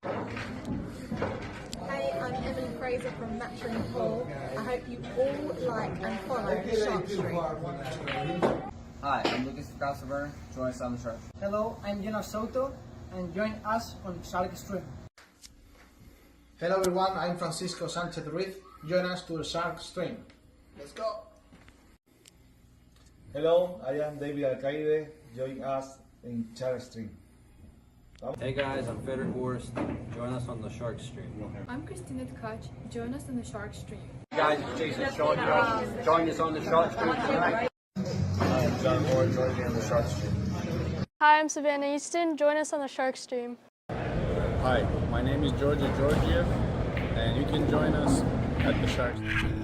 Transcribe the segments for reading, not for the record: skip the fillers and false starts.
Hey, I'm Emily Fraser from Matching Paul. I hope you all like and follow Shark Street. Hi, I'm Lucas Casaver. Join us on the Shark. Hello, I'm Jenna Soto, and join us on Shark Stream. Hello everyone, I'm Francisco Sanchez Ruiz. Join us to the Shark Stream. Let's go! Hello, I am David Alcaide. Join us in Shark Stream. Hey guys, I'm Frederick Horst. Join us on the Shark Stream. I'm Christina Tkach. Join us on the Shark Stream. Hey guys, it's Jason Shawn Dickson. Join us on the Shark Stream tonight. I am John Moore. Join me on the Shark Stream. Hi, I'm Savannah Easton. Join us on the Shark Stream. Hi, my name is Georgia Georgiev, and you can join us at the Shark Stream.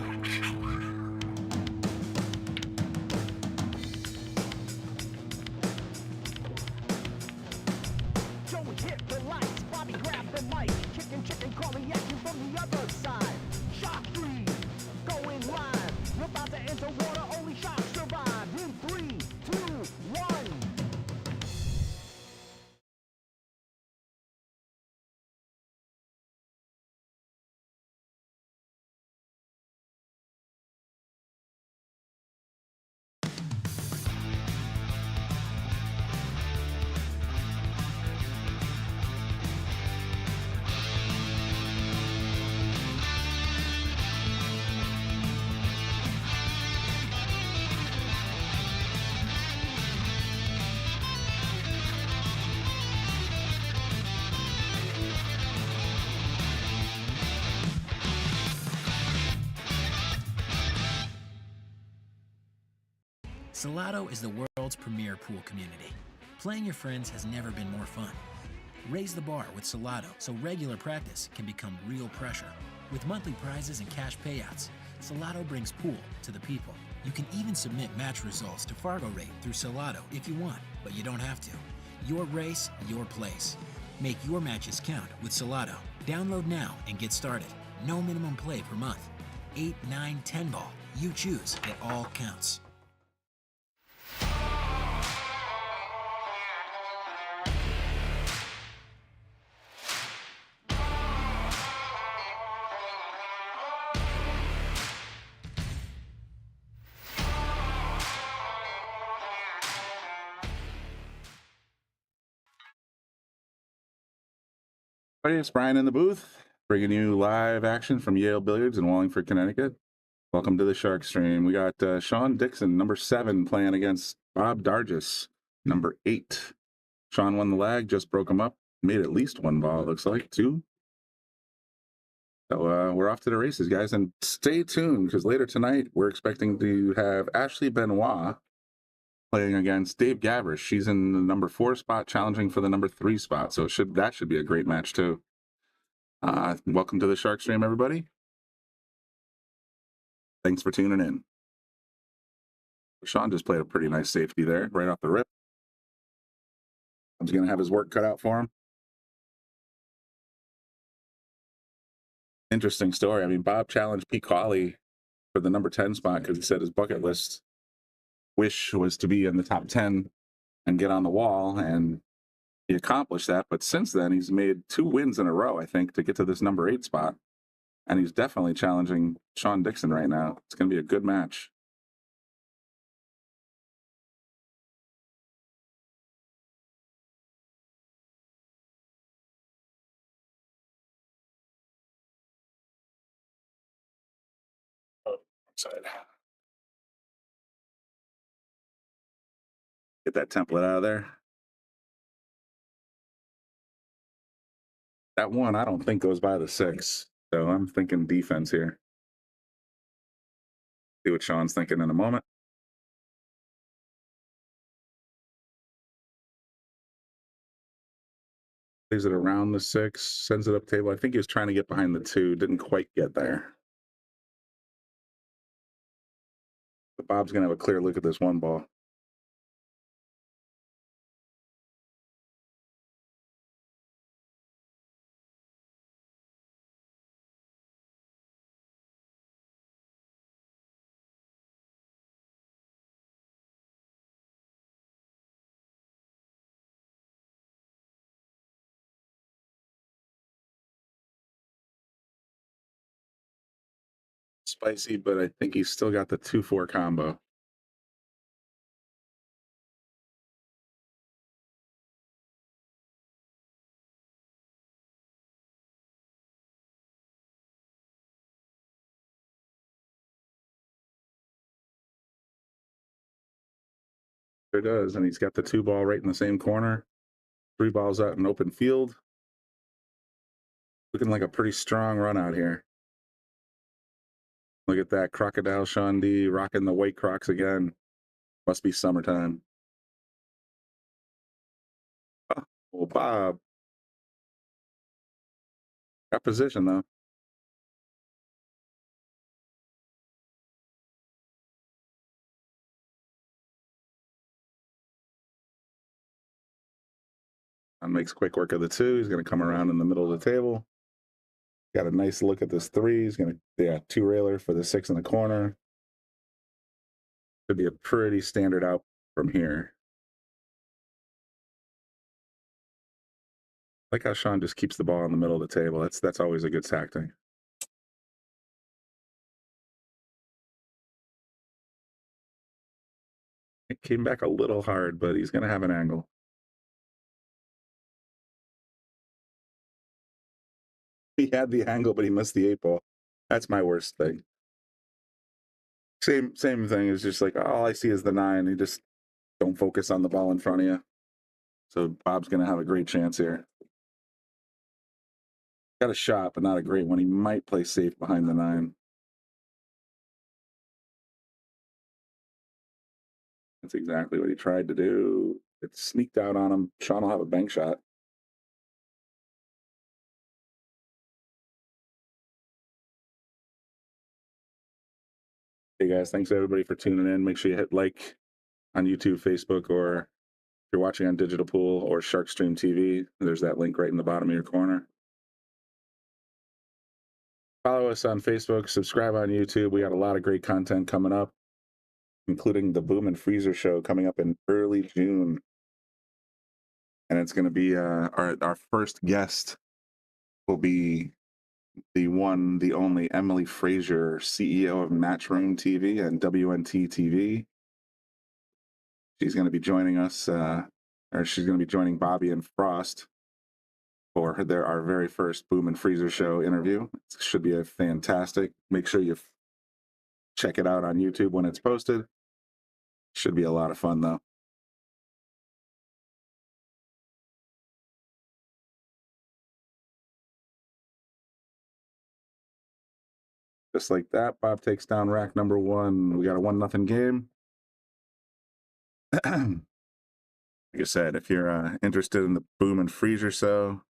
Joey hit the lights, Bobby grabbed the mic, chicken calling at you from the other side. Shark Stream, going live. We're about to enter water, only sharks survive. In 3, 2, 1. Salado is the world's premier pool community. Playing your friends has never been more fun. Raise the bar with Salado so regular practice can become real pressure. With monthly prizes and cash payouts, Salado brings pool to the people. You can even submit match results to Fargo Rate through Salado if you want, but you don't have to. Your race, your place. Make your matches count with Salado. Download now and get started. No minimum play per month. 8, 9, 10 ball. You choose. It all counts. Hey, it's Brian in the booth, bringing you live action from Yale Billiards in Wallingford, Connecticut. Welcome to the Shark Stream. We got Shawn Dickson, number 7, playing against Bob Darigis, number 8. Shawn won the lag, just broke him up, made at least 1 ball, it looks like, 2. So we're off to the races, guys, and stay tuned, because later tonight we're expecting to have Ashley Benoit playing against Dave Gavrish. She's in the number 4 spot, challenging for the number 3 spot. So that should be a great match too. Welcome to the Shark Stream, everybody. Thanks for tuning in. Shawn just played a pretty nice safety there, right off the rip. I'm just going to have his work cut out for him. Interesting story. I mean, Bob challenged Pete Cawley for the number 10 spot because he said his bucket list wish was to be in the top 10 and get on the wall, and he accomplished that. But since then, he's made 2 wins in a row, I think, to get to this number 8 spot, and he's definitely challenging Shawn Dickson right now. It's going to be a good match. Oh, side. Get that template out of there. That 1, I don't think goes by the 6. So I'm thinking defense here. See what Shawn's thinking in a moment. Leaves it around the 6, sends it up table. I think he was trying to get behind the 2, didn't quite get there. But Bob's going to have a clear look at this 1 ball. spicy, but I think he's still got the 2-4 combo. Sure does, and he's got the 2 ball right in the same corner. 3 balls out in open field. Looking like a pretty strong run out here. Look at that crocodile Shawn D rocking the white Crocs again. Must be summertime. Oh, Bob. Got position though. And makes quick work of the 2. He's going to come around in the middle of the table. Got a nice look at this 3. He's going to, 2-railer for the 6 in the corner. Could be a pretty standard out from here. Like how Shawn just keeps the ball in the middle of the table. That's always a good tactic. It came back a little hard, but he's going to have an angle. He had the angle, but he missed the 8 ball. That's my worst thing. Same thing. Is just like all I see is the 9. You just don't focus on the ball in front of you. So Bob's going to have a great chance here. Got a shot, but not a great one. He might play safe behind the 9. That's exactly what he tried to do. It sneaked out on him. Shawn will have a bank shot. Hey guys, thanks everybody for tuning in. Make sure you hit like on YouTube, Facebook, or if you're watching on Digital Pool or Shark Stream TV, there's that link right in the bottom of your corner. Follow us on Facebook, subscribe on YouTube. We got a lot of great content coming up, including the Boom and Freezer show coming up in early June. And it's going to be our first guest will be the one, the only Emily Frazier, CEO of Matchroom TV and WNT TV. She's going to be joining us, or she's going to be joining Bobby and Frost for our very first Boom and Freezer show interview. It should be a fantastic. Make sure you check it out on YouTube when it's posted. Should be a lot of fun though. Just like that, Bob takes down rack number 1. We got a 1-0 game. Like I said, if you're interested in the Boom and Freezer show,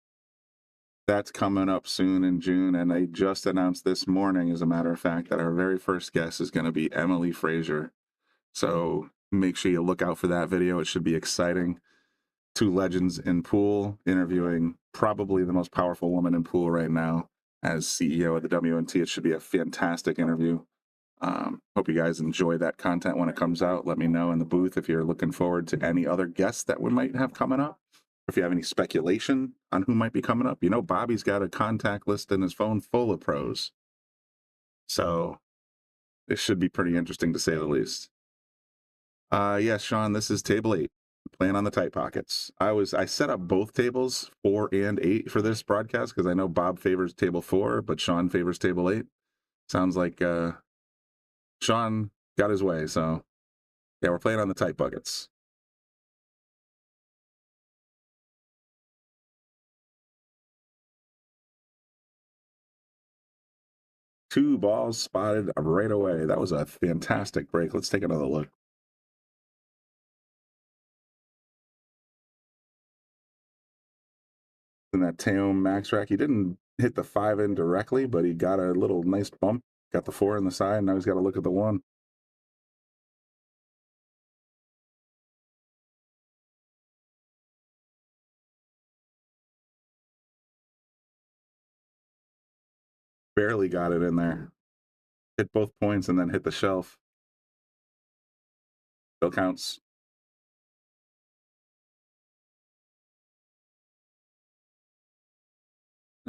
that's coming up soon in June. And they just announced this morning, as a matter of fact, that our very first guest is going to be Emily Frazier. So make sure you look out for that video. It should be exciting. 2 legends in pool interviewing probably the most powerful woman in pool right now as CEO of the WNT. It should be a fantastic interview. Hope you guys enjoy that content when it comes out. Let me know in the booth if you're looking forward to any other guests that we might have coming up. If you have any speculation on who might be coming up. You know, Bobby's got a contact list in his phone full of pros. So this should be pretty interesting to say the least. Yes, Shawn, this is table 8. Playing on the tight pockets. I set up both tables 4 and 8 for this broadcast because I know Bob favors table 4, but Shawn favors table 8. Sounds like Shawn got his way. So yeah, we're playing on the tight buckets. Two balls spotted right away. That was a fantastic break. Let's take another look. In that Taom max rack, he didn't hit the 5 in directly, but he got a little nice bump. Got the 4 in the side. And now he's got to look at the 1. Barely got it in there. Hit both points and then hit the shelf. Still counts.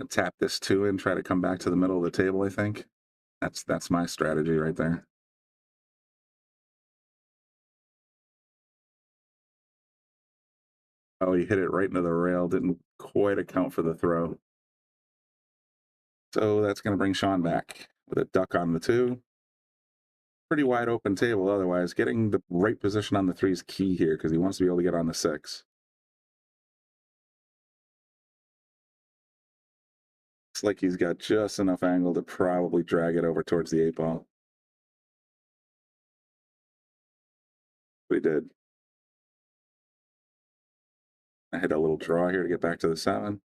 Tap this 2 in, try to come back to the middle of the table, I think. That's my strategy right there. Oh, he hit it right into the rail. Didn't quite account for the throw. So that's going to bring Shawn back with a duck on the 2. Pretty wide open table otherwise. Getting the right position on the 3 is key here because he wants to be able to get on the 6. Looks like he's got just enough angle to probably drag it over towards the 8 ball. But he did. I hit a little draw here to get back to the 7. As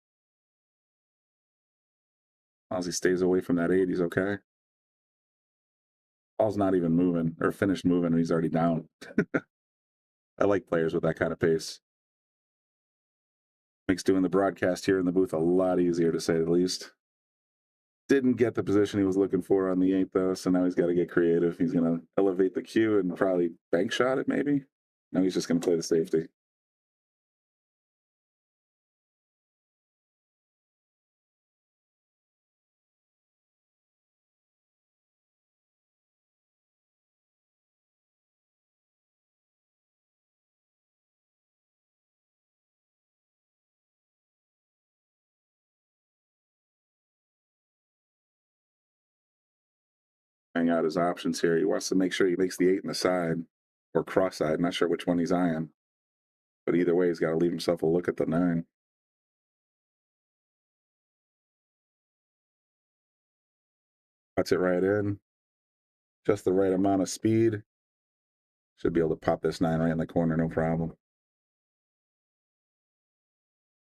long as he stays away from that 8, he's okay. Ball's not even moving or finished moving, and he's already down. I like players with that kind of pace. Makes doing the broadcast here in the booth a lot easier, to say the least. Didn't get the position he was looking for on the 8, though, so now he's got to get creative. He's going to elevate the cue and probably bank shot it, maybe. No, he's just going to play the safety. Hang out his options here. He wants to make sure he makes the 8 in the side or cross side. Not sure which one he's eyeing. But either way, he's got to leave himself a look at the 9. Cuts it right in. Just the right amount of speed. Should be able to pop this 9 right in the corner, no problem.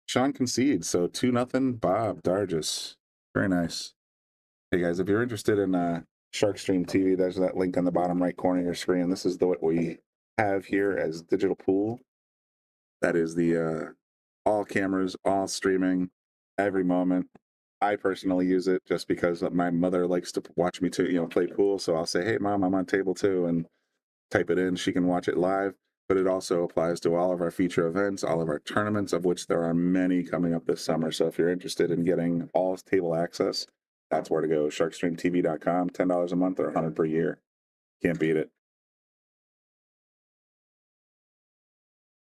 Shawn concedes, so 2-0, Bob Darigis. Very nice. Hey guys, if you're interested in Shark Stream TV, there's that link on the bottom right corner of your screen. This is what we have here as digital pool. That is the all cameras, all streaming, every moment. I personally use it just because my mother likes to watch me play pool. So I'll say, hey mom, I'm on table 2, and type it in. She can watch it live. But it also applies to all of our feature events, all of our tournaments, of which there are many coming up this summer. So if you're interested in getting all table access, that's where to go. SharkStreamTV.com, $10 a month or $100 per year. Can't beat it.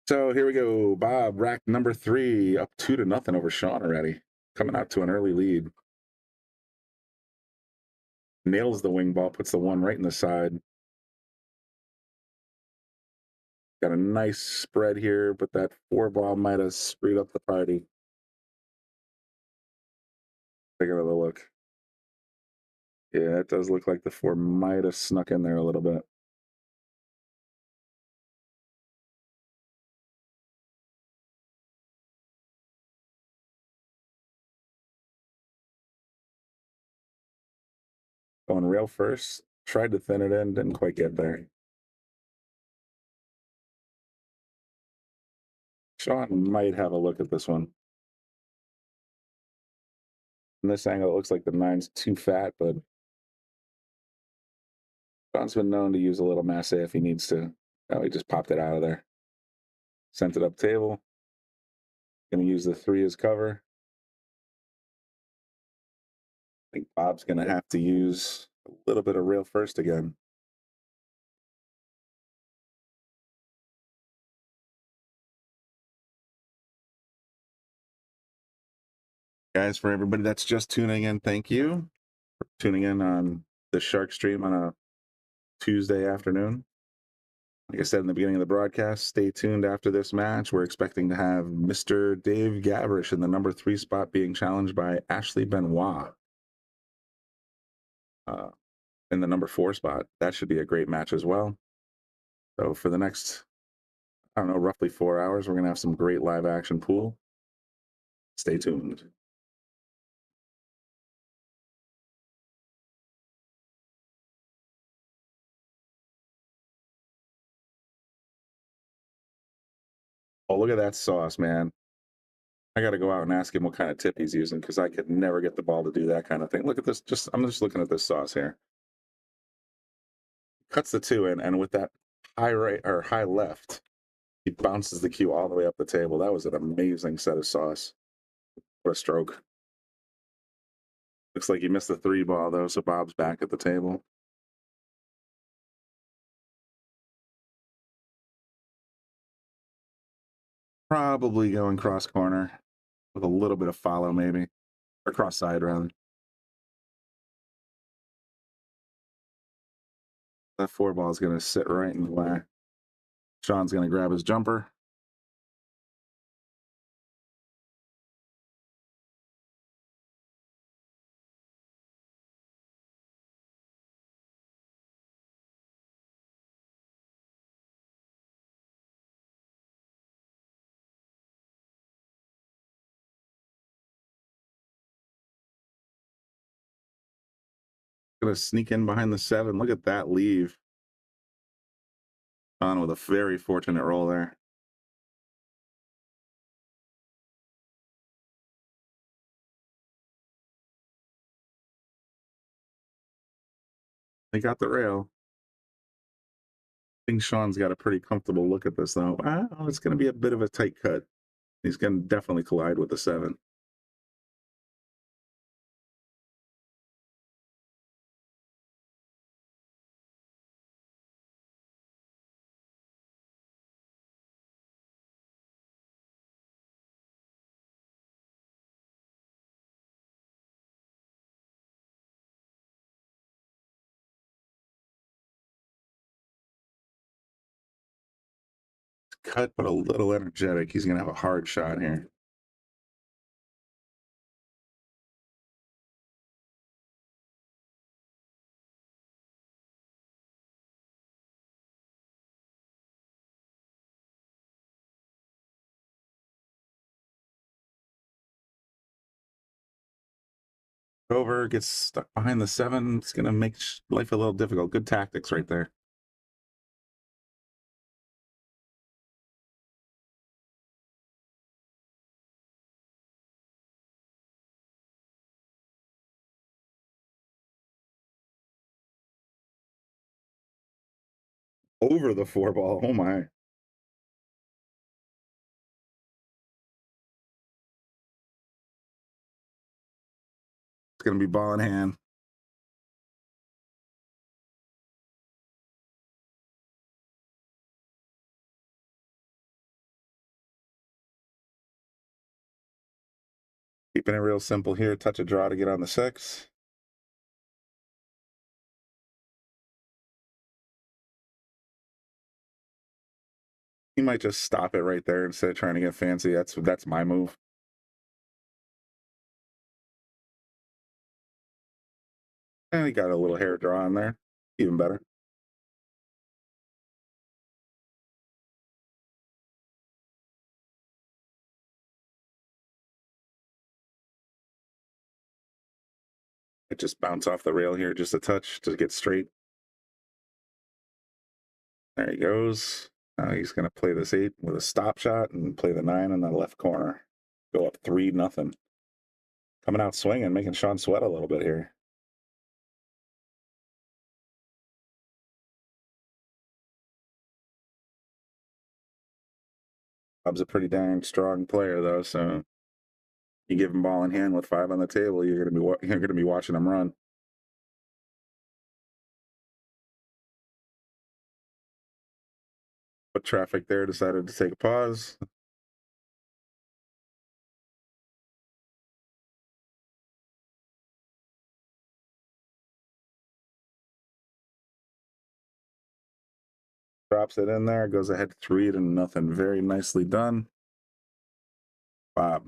So here we go. Bob, rack number 3, up 2-0 over Shawn already. Coming out to an early lead. Nails the wing ball, puts the 1 right in the side. Got a nice spread here, but that 4 ball might have screwed up the party. Take another look. Yeah, it does look like the 4 might have snuck in there a little bit. Going rail first. Tried to thin it in, didn't quite get there. Shawn might have a look at this one. From this angle, it looks like the 9's too fat, but Shawn's been known to use a little masse if he needs to. Oh, he just popped it out of there. Sent it up table. Gonna use the 3 as cover. I think Bob's gonna have to use a little bit of rail first again. Guys, for everybody that's just tuning in, thank you for tuning in on the Shark Stream on a Tuesday afternoon. Like I said in the beginning of the broadcast, stay tuned after this match. We're expecting to have Mr. Dave Gavrish in the number 3 spot being challenged by Ashley Benoit in the number 4 spot. That should be a great match as well. So for the next, I don't know, roughly 4 hours, we're going to have some great live action pool. Stay tuned. Oh, look at that sauce, man. I got to go out and ask him what kind of tip he's using because I could never get the ball to do that kind of thing. Look at this. I'm just looking at this sauce here. Cuts the 2 in, and with that high right or high left, he bounces the cue all the way up the table. That was an amazing set of sauce. What a stroke. Looks like he missed the 3 ball though, so Bob's back at the table. Probably going cross corner with a little bit of follow, maybe, or cross side rather. That 4 ball is going to sit right in the way. Shawn's going to grab his jumper. Going to sneak in behind the 7. Look at that leave. Shawn with a very fortunate roll there. They got the rail. I think Shawn's got a pretty comfortable look at this, though. Oh, it's going to be a bit of a tight cut. He's going to definitely collide with the 7. Cut, but a little energetic. He's going to have a hard shot here. Over, gets stuck behind the 7. It's going to make life a little difficult. Good tactics right there. Over the 4 ball. Oh my. It's going to be ball in hand. Keeping it real simple here. Touch a draw to get on the 6. He might just stop it right there instead of trying to get fancy. That's my move. And he got a little hair draw in there. Even better. It just bounced off the rail here just a touch to get straight. There he goes. Now he's going to play this 8 with a stop shot and play the 9 in the left corner. Go up 3-0. Coming out swinging, making Shawn sweat a little bit here. Bob's a pretty dang strong player, though, so you give him ball in hand with 5 on the table, you're going to be watching him run. But traffic there decided to take a pause. Drops it in there, goes ahead 3-0. Very nicely done. Bob.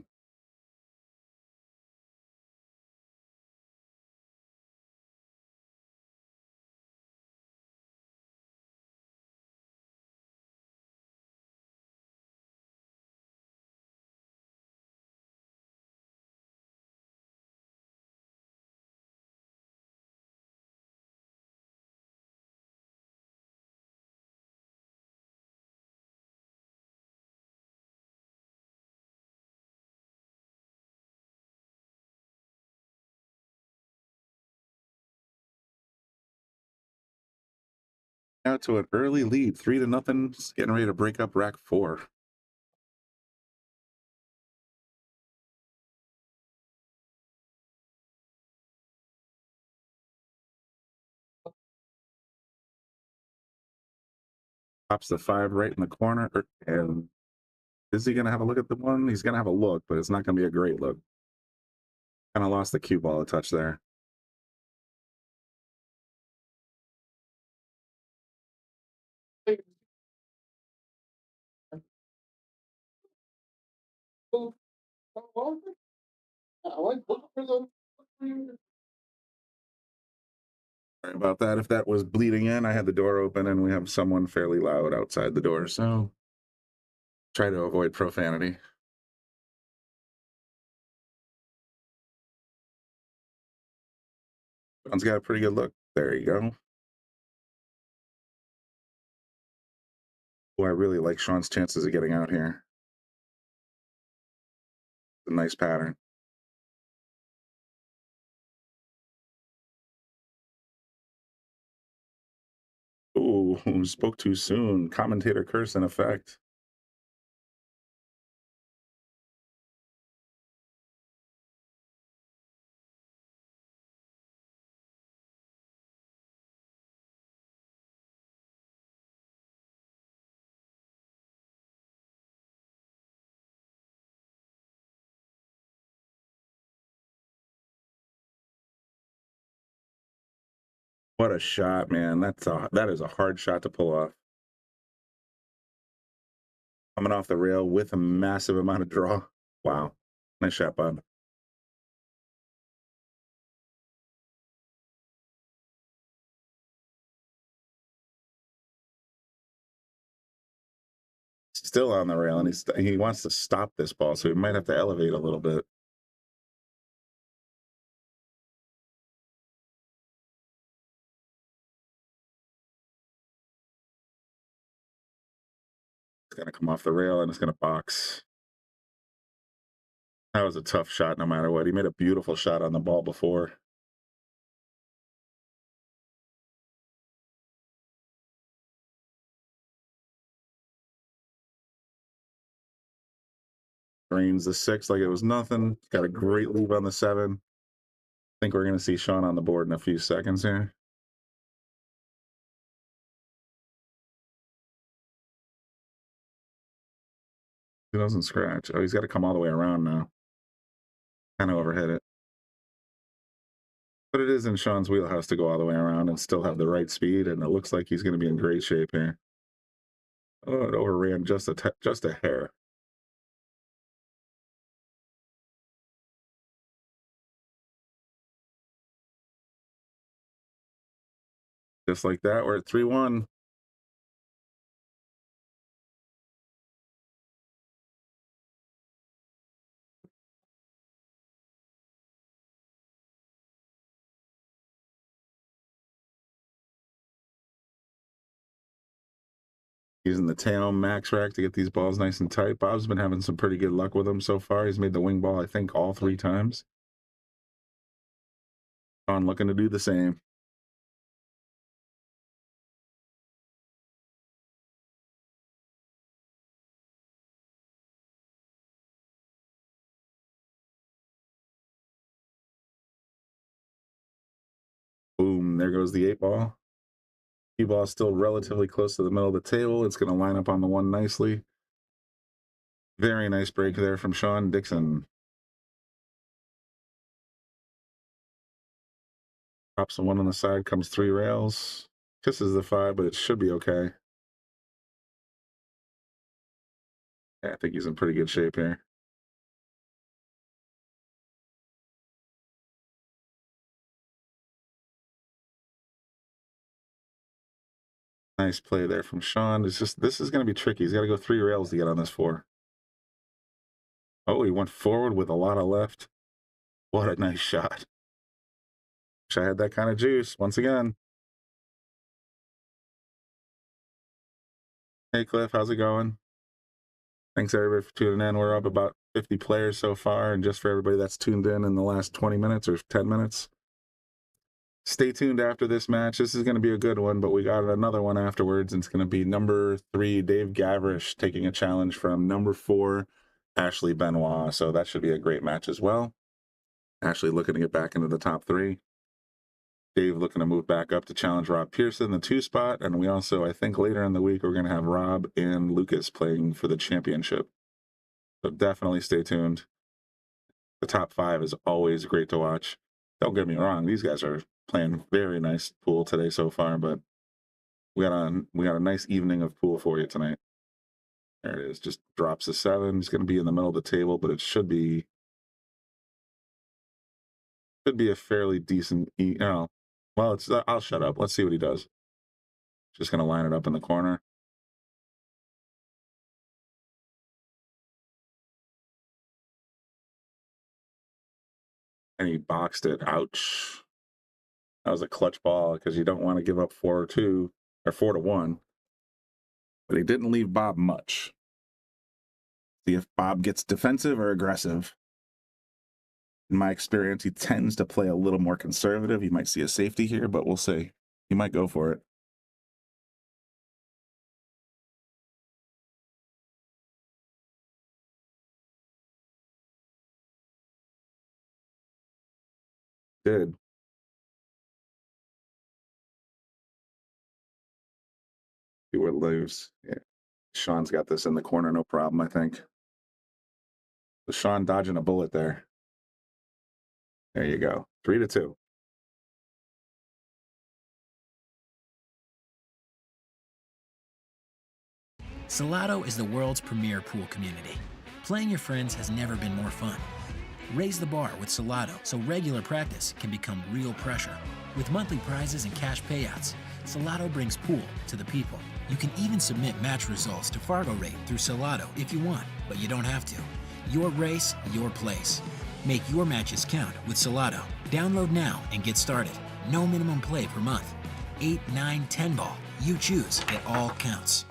Out to an early lead, 3-0. Getting ready to break up rack 4. Pops the 5 right in the corner. And is he going to have a look at the 1? He's going to have a look, but it's not going to be a great look. Kind of lost the cue ball a touch there. Sorry about that. If that was bleeding in, I had the door open and we have someone fairly loud outside the door, so try to avoid profanity. Sean's got a pretty good look. There you go. Oh, I really like Sean's chances of getting out here. A nice pattern. Ooh, spoke too soon. Commentator curse in effect. What a shot, man. That is a hard shot to pull off. Coming off the rail with a massive amount of draw. Wow. Nice shot, Bob. Still on the rail, and he wants to stop this ball, so he might have to elevate a little bit. It's going to come off the rail, and it's going to box. That was a tough shot no matter what. He made a beautiful shot on the ball before. Drains the 6 like it was nothing. Got a great lead on the 7. I think we're going to see Shawn on the board in a few seconds here. He doesn't scratch. Oh, he's got to come all the way around now. Kind of overhit it. But it is in Shawn's wheelhouse to go all the way around and still have the right speed, and it looks like he's going to be in great shape here. Oh, it overran just a hair. Just like that, we're at 3-1. Using the Taom max rack to get these balls nice and tight. Bob's been having some pretty good luck with them so far. He's made the wing ball, I think, all 3 times. Shawn looking to do the same. Boom, there goes the 8 ball. Cue ball is still relatively close to the middle of the table. It's going to line up on the 1 nicely. Very nice break there from Shawn Dickson. Drops the 1 on the side, comes 3 rails. Kisses the 5, but it should be okay. Yeah, I think he's in pretty good shape here. Nice play there from Shawn. This is going to be tricky. He's got to go 3 rails to get on this 4. Oh, he went forward with a lot of left. What a nice shot. Wish I had that kind of juice once again. Hey, Cliff, how's it going? Thanks, everybody, for tuning in. We're up about 50 players so far, and just for everybody that's tuned in the last 20 minutes or 10 minutes, stay tuned after this match. This is going to be a good one, but we got another one afterwards, and it's going to be number 3, Dave Gavrish, taking a challenge from number 4, Ashley Benoit. So that should be a great match as well. Ashley looking to get back into the top 3. Dave looking to move back up to challenge Rob Pearson, the 2 spot. And we also, I think later in the week, we're going to have Rob and Lucas playing for the championship. So definitely stay tuned. The top 5 is always great to watch. Don't get me wrong, these guys are playing very nice pool today so far, but we got a nice evening of pool for you tonight. There it is. Just drops a 7. He's going to be in the middle of the table, but it should be a fairly decent. Well, it's. I'll shut up. Let's see what he does. Just going to line it up in the corner. And he boxed it. Ouch. That was a clutch ball because you don't want to give up 4-2 or 4-1. But he didn't leave Bob much. See if Bob gets defensive or aggressive. In my experience, he tends to play a little more conservative. You might see a safety here, but we'll see. He might go for it. Did. See what lives. Yeah. Shawn's got this in the corner, no problem, I think. So Shawn dodging a bullet there. There you go. 3-2. Salado is the world's premier pool community. Playing your friends has never been more fun. Raise the bar with Salado so regular practice can become real pressure. With monthly prizes and cash payouts, Salado brings pool to the people. You can even submit match results to Fargo Rate through Salado if you want, but you don't have to. Your race, your place. Make your matches count with Salado. Download now and get started. No minimum play per month. 8, 9, 10 ball. You choose. It all counts.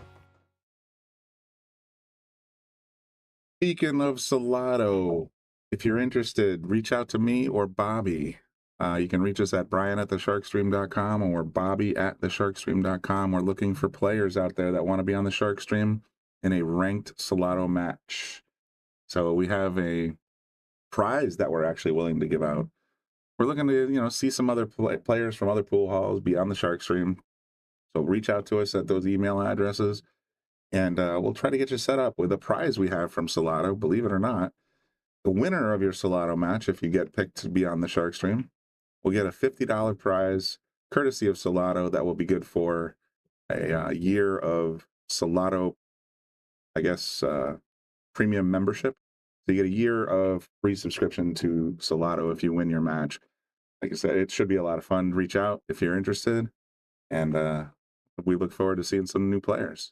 Speaking of Salado, if you're interested, reach out to me or Bobby. You can reach us at brian@thesharkstream.com or bobby@thesharkstream.com. We're looking for players out there that want to be on the Shark Stream in a ranked Salado match. So we have a prize that we're actually willing to give out. We're looking to, see some other players from other pool halls be on the Shark Stream. So reach out to us at those email addresses, and we'll try to get you set up with a prize we have from Salado. Believe it or not, the winner of your Salado match, if you get picked to be on the Shark Stream, will get a $50 prize courtesy of Salado that will be good for a year of Salado, I guess, premium membership. So you get a year of free subscription to Salado if you win your match. Like I said, it should be a lot of fun. Reach out if you're interested, and we look forward to seeing some new players.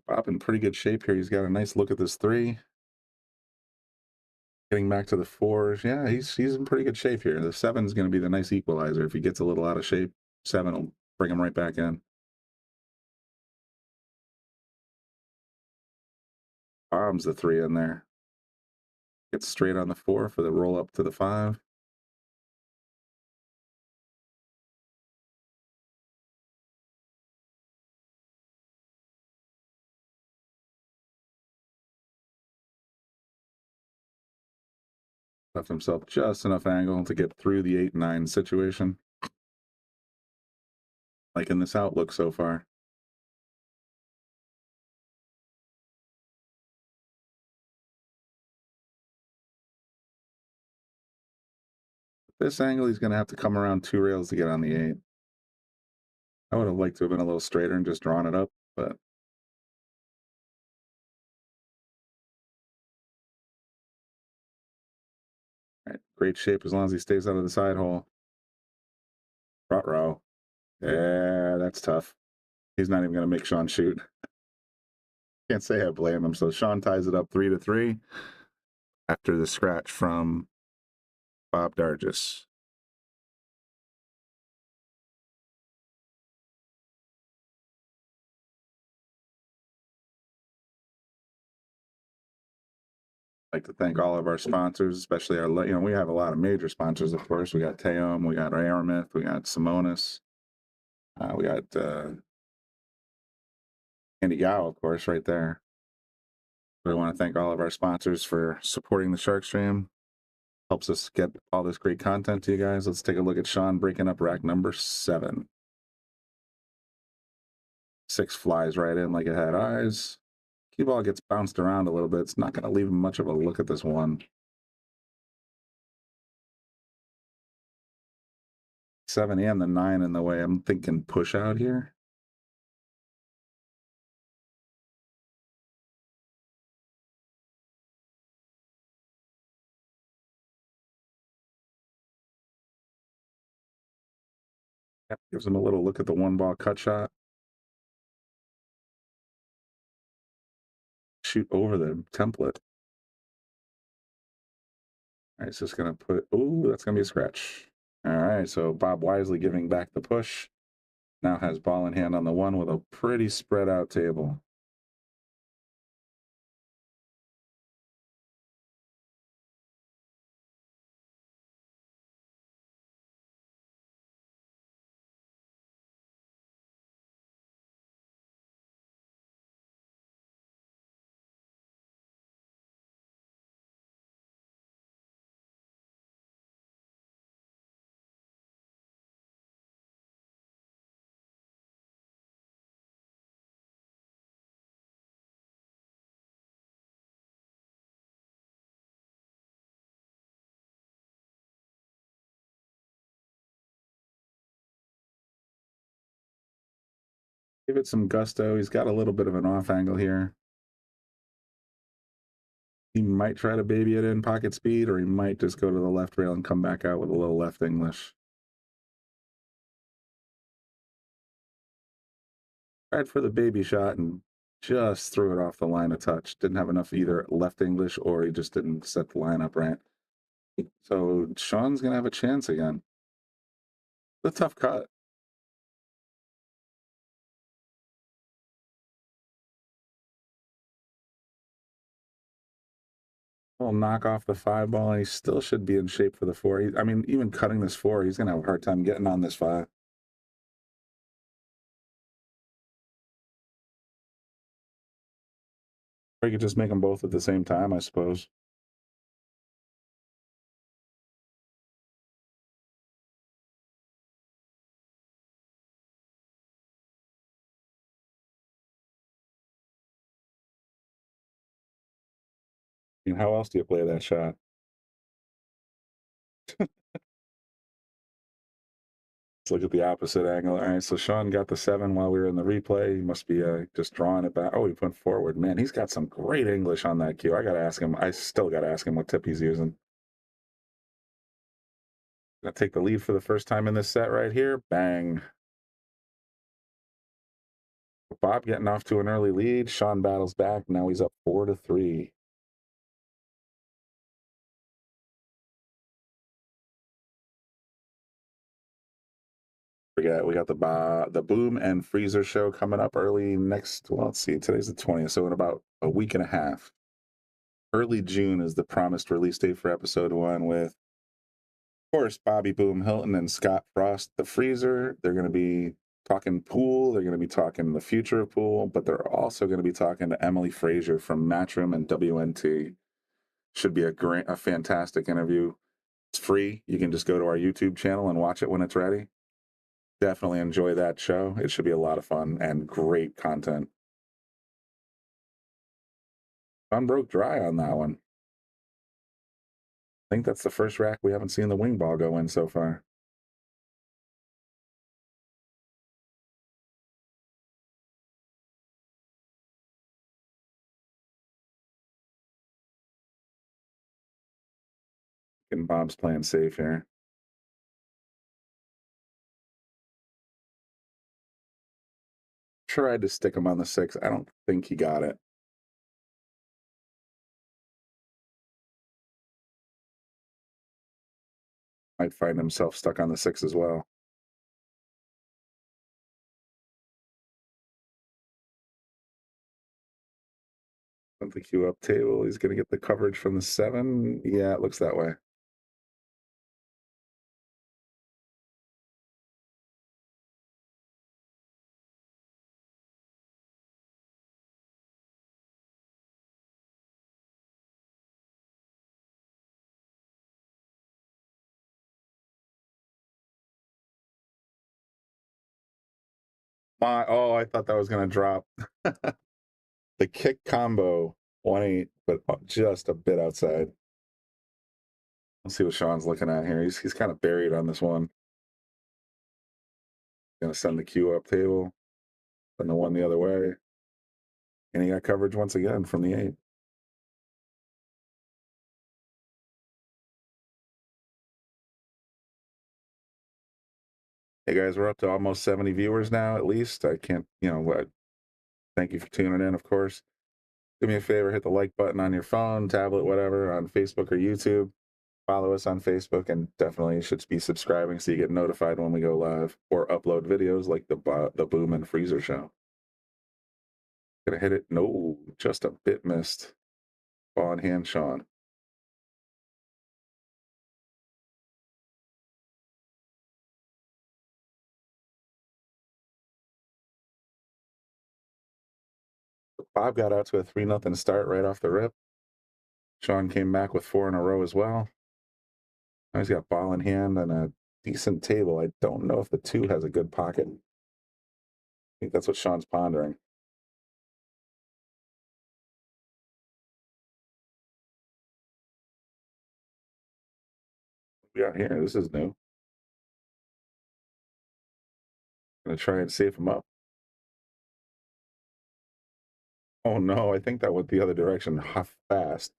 Bob in pretty good shape here. He's got a nice look at this 3. Getting back to the 4s. Yeah, he's in pretty good shape here. The 7 is going to be the nice equalizer. If he gets a little out of shape, 7 will bring him right back in. Bombs the 3 in there. Gets straight on the 4 for the roll up to the 5. Left himself just enough angle to get through the 8-9 situation. Like in this outlook so far. This angle, he's going to have to come around 2 rails to get on the 8. I would have liked to have been a little straighter and just drawn it up, but all right, great shape as long as he stays out of the side hole. Front row. Yeah, that's tough. He's not even going to make Shawn shoot. Can't say I blame him. So Shawn ties it up 3-3 after the scratch from Bob Darigis. I'd like to thank all of our sponsors, especially our, we have a lot of major sponsors, of course. We got Taom, we got Aramith, we got Simonis, we got Andy Yao, of course, right there. We want to thank all of our sponsors for supporting the Shark Stream. Helps us get all this great content to you guys. Let's take a look at Shawn breaking up rack number 7. 6 flies right in like it had eyes. Cue ball gets bounced around a little bit. It's not going to leave him much of a look at this one. 7 and the 9 in the way. I'm thinking push out here. Yep, gives him a little look at the 1-ball cut shot. Shoot over the template. All right, it's just going to put, oh, that's going to be a scratch. All right, so Bob wisely giving back the push. Now has ball in hand on the 1 with a pretty spread out table. Give it some gusto. He's got a little bit of an off angle here. He might try to baby it in pocket speed, or he might just go to the left rail and come back out with a little left English. Tried for the baby shot and just threw it off the line of touch. Didn't have enough either left English, or he just didn't set the line up right. So Shawn's going to have a chance again. It's a tough cut. We'll knock off the 5-ball, and he still should be in shape for the 4. I mean, even cutting this 4, he's going to have a hard time getting on this 5. Or you could just make them both at the same time, I suppose. I mean, how else do you play that shot? Let's look at the opposite angle. All right, so Shawn got the 7 while we were in the replay. He must be just drawing it back. Oh, he went forward. Man, he's got some great English on that cue. I got to ask him. I still got to ask him what tip he's using. Gonna take the lead for the first time in this set right here. Bang. Bob getting off to an early lead. Shawn battles back. Now he's up 4-3. We got the Boom and Freezer show coming up early next. Well, let's see. Today's the 20th, so in about a week and a half. Early June is the promised release date for episode 1 with, of course, Bobby Boom Hilton and Scott Frost, the Freezer. They're going to be talking pool. They're going to be talking the future of pool, but they're also going to be talking to Emily Frazier from Matchroom and WNT. Should be a fantastic interview. It's free. You can just go to our YouTube channel and watch it when it's ready. Definitely enjoy that show. It should be a lot of fun and great content. Sun broke dry on that one. I think that's the first rack we haven't seen the wing ball go in so far. And Bob's playing safe here. Tried to stick him on the 6. I don't think he got it. Might find himself stuck on the 6 as well. On the cue up table, he's going to get the coverage from the 7. Yeah, it looks that way. Oh, I thought that was going to drop. The kick combo, 1-8, but just a bit outside. Let's see what Shawn's looking at here. He's kind of buried on this one. Going to send the cue up table. Send the one the other way. And he got coverage once again from the 8. Hey guys, we're up to almost 70 viewers now, at least. I can't, what? Thank you for tuning in, of course. Do me a favor, hit the like button on your phone, tablet, whatever, on Facebook or YouTube. Follow us on Facebook, and definitely you should be subscribing so you get notified when we go live or upload videos like the Boom and Freezer show. Gonna hit it. No, just a bit missed. Ball in hand, Shawn. Bob got out to a 3-0 start right off the rip. Shawn came back with 4 in a row as well. Now he's got ball in hand and a decent table. I don't know if the 2 has a good pocket. I think that's what Shawn's pondering. What we got here? This is new. Gonna try and save him up. Oh no, I think that went the other direction fast.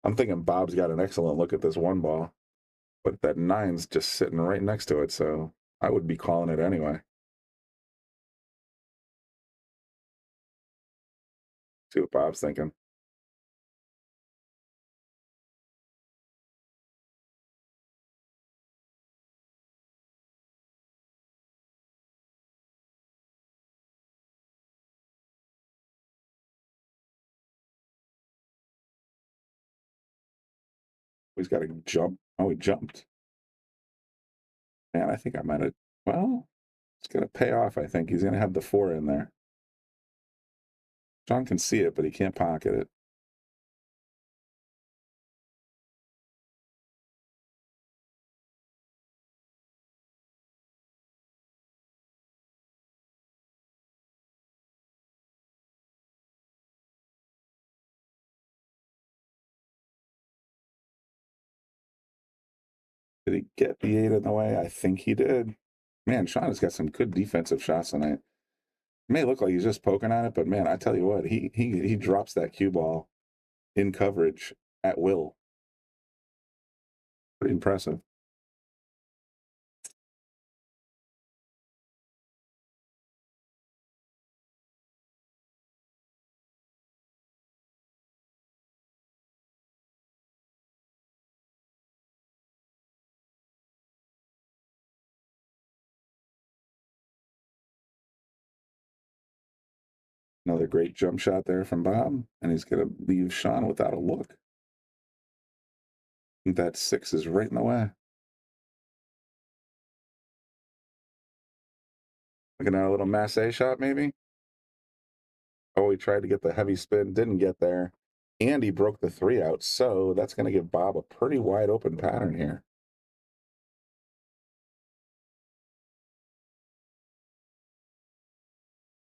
I'm thinking Bob's got an excellent look at this 1 ball, but that 9's just sitting right next to it, so I would be calling it anyway. See what Bob's thinking. He's got to jump. Oh, he jumped. Man, I think I might have. Well, it's going to pay off, I think. He's going to have the 4 in there. Shawn can see it, but he can't pocket it. Did he get the 8 in the way? I think he did. Man, Shawn has got some good defensive shots tonight. It may look like he's just poking at it, but man, I tell you what, he drops that cue ball in coverage at will. Pretty impressive. Another great jump shot there from Bob, and he's going to leave Shawn without a look. I think that 6 is right in the way. Looking at a little masse shot, maybe? Oh, he tried to get the heavy spin, didn't get there. And he broke the 3 out, so that's going to give Bob a pretty wide open pattern here.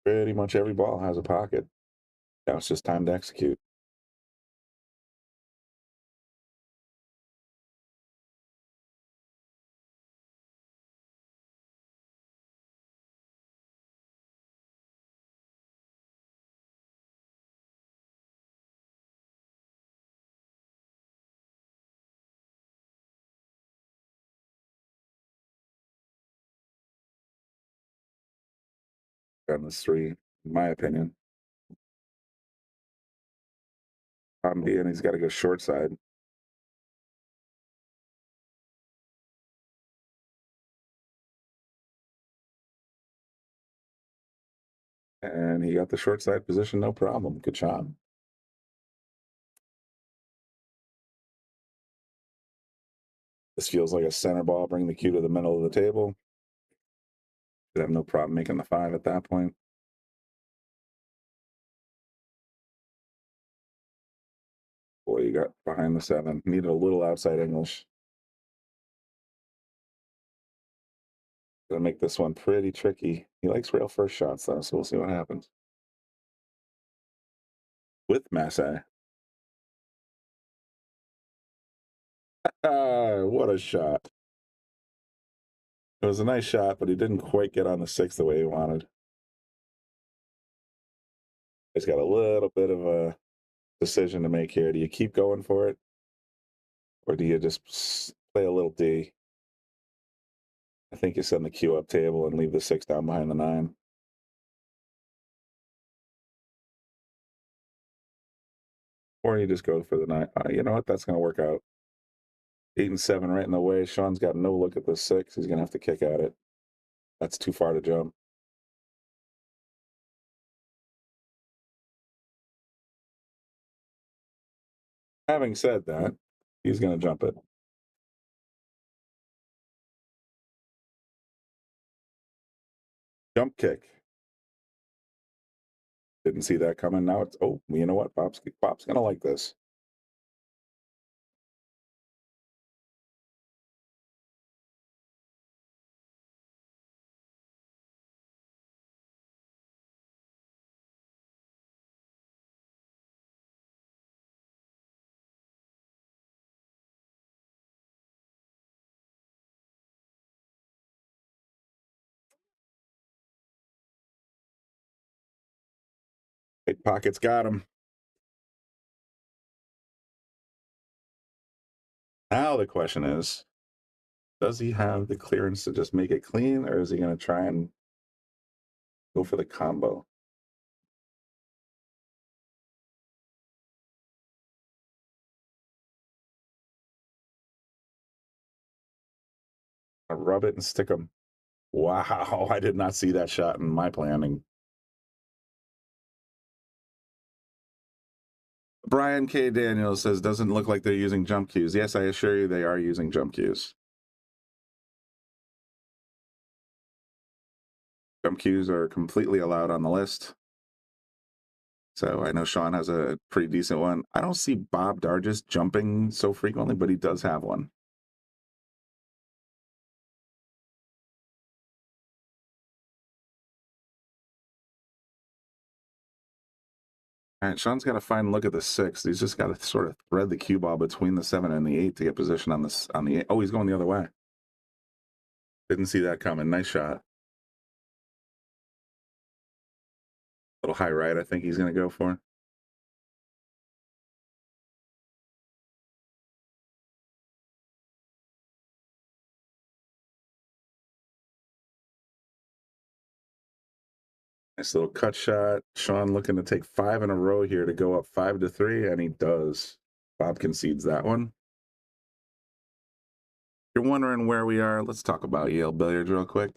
Pretty much every ball has a pocket. Now it's just time to execute. On this 3, in my opinion. Taom Billiards, he's got to go short side. And he got the short side position, no problem. Good job. This feels like a center ball. Bring the cue to the middle of the table. Should have no problem making the 5 at that point. Boy, you got behind the 7. Needed a little outside English. Gonna make this one pretty tricky. He likes rail first shots though, so we'll see what happens. With Massey. What a shot. It was a nice shot, but he didn't quite get on the 6 the way he wanted. He's got a little bit of a decision to make here. Do you keep going for it? Or do you just play a little D? I think you send the cue up table and leave the 6 down behind the 9. Or you just go for the 9. You know what? That's going to work out. 8 and 7 right in the way. Shawn's got no look at the 6. He's going to have to kick at it. That's too far to jump. Having said that, he's going to jump it. Jump kick. Didn't see that coming. Now it's, oh, you know what? Bob's going to like this. Big pockets got him. Now the question is, does he have the clearance to just make it clean, or is he going to try and go for the combo? Rub it and stick him. Wow, I did not see that shot in my planning. Brian K. Daniels says, doesn't look like they're using jump cues. Yes, I assure you they are using jump cues. Jump cues are completely allowed on the list. So I know Shawn has a pretty decent one. I don't see Bob Darigis jumping so frequently, but he does have one. All right, Shawn's got to find look at the 6. He's just got to sort of thread the cue ball between the 7 and the 8 to get position on this on the 8. Oh, he's going the other way. Didn't see that coming. Nice shot. Little high right, I think he's going to go for. Nice little cut shot. Shawn looking to take 5 in a row here to go up 5-3, and he does. Bob concedes that one. If you're wondering where we are, let's talk about Yale Billiards real quick.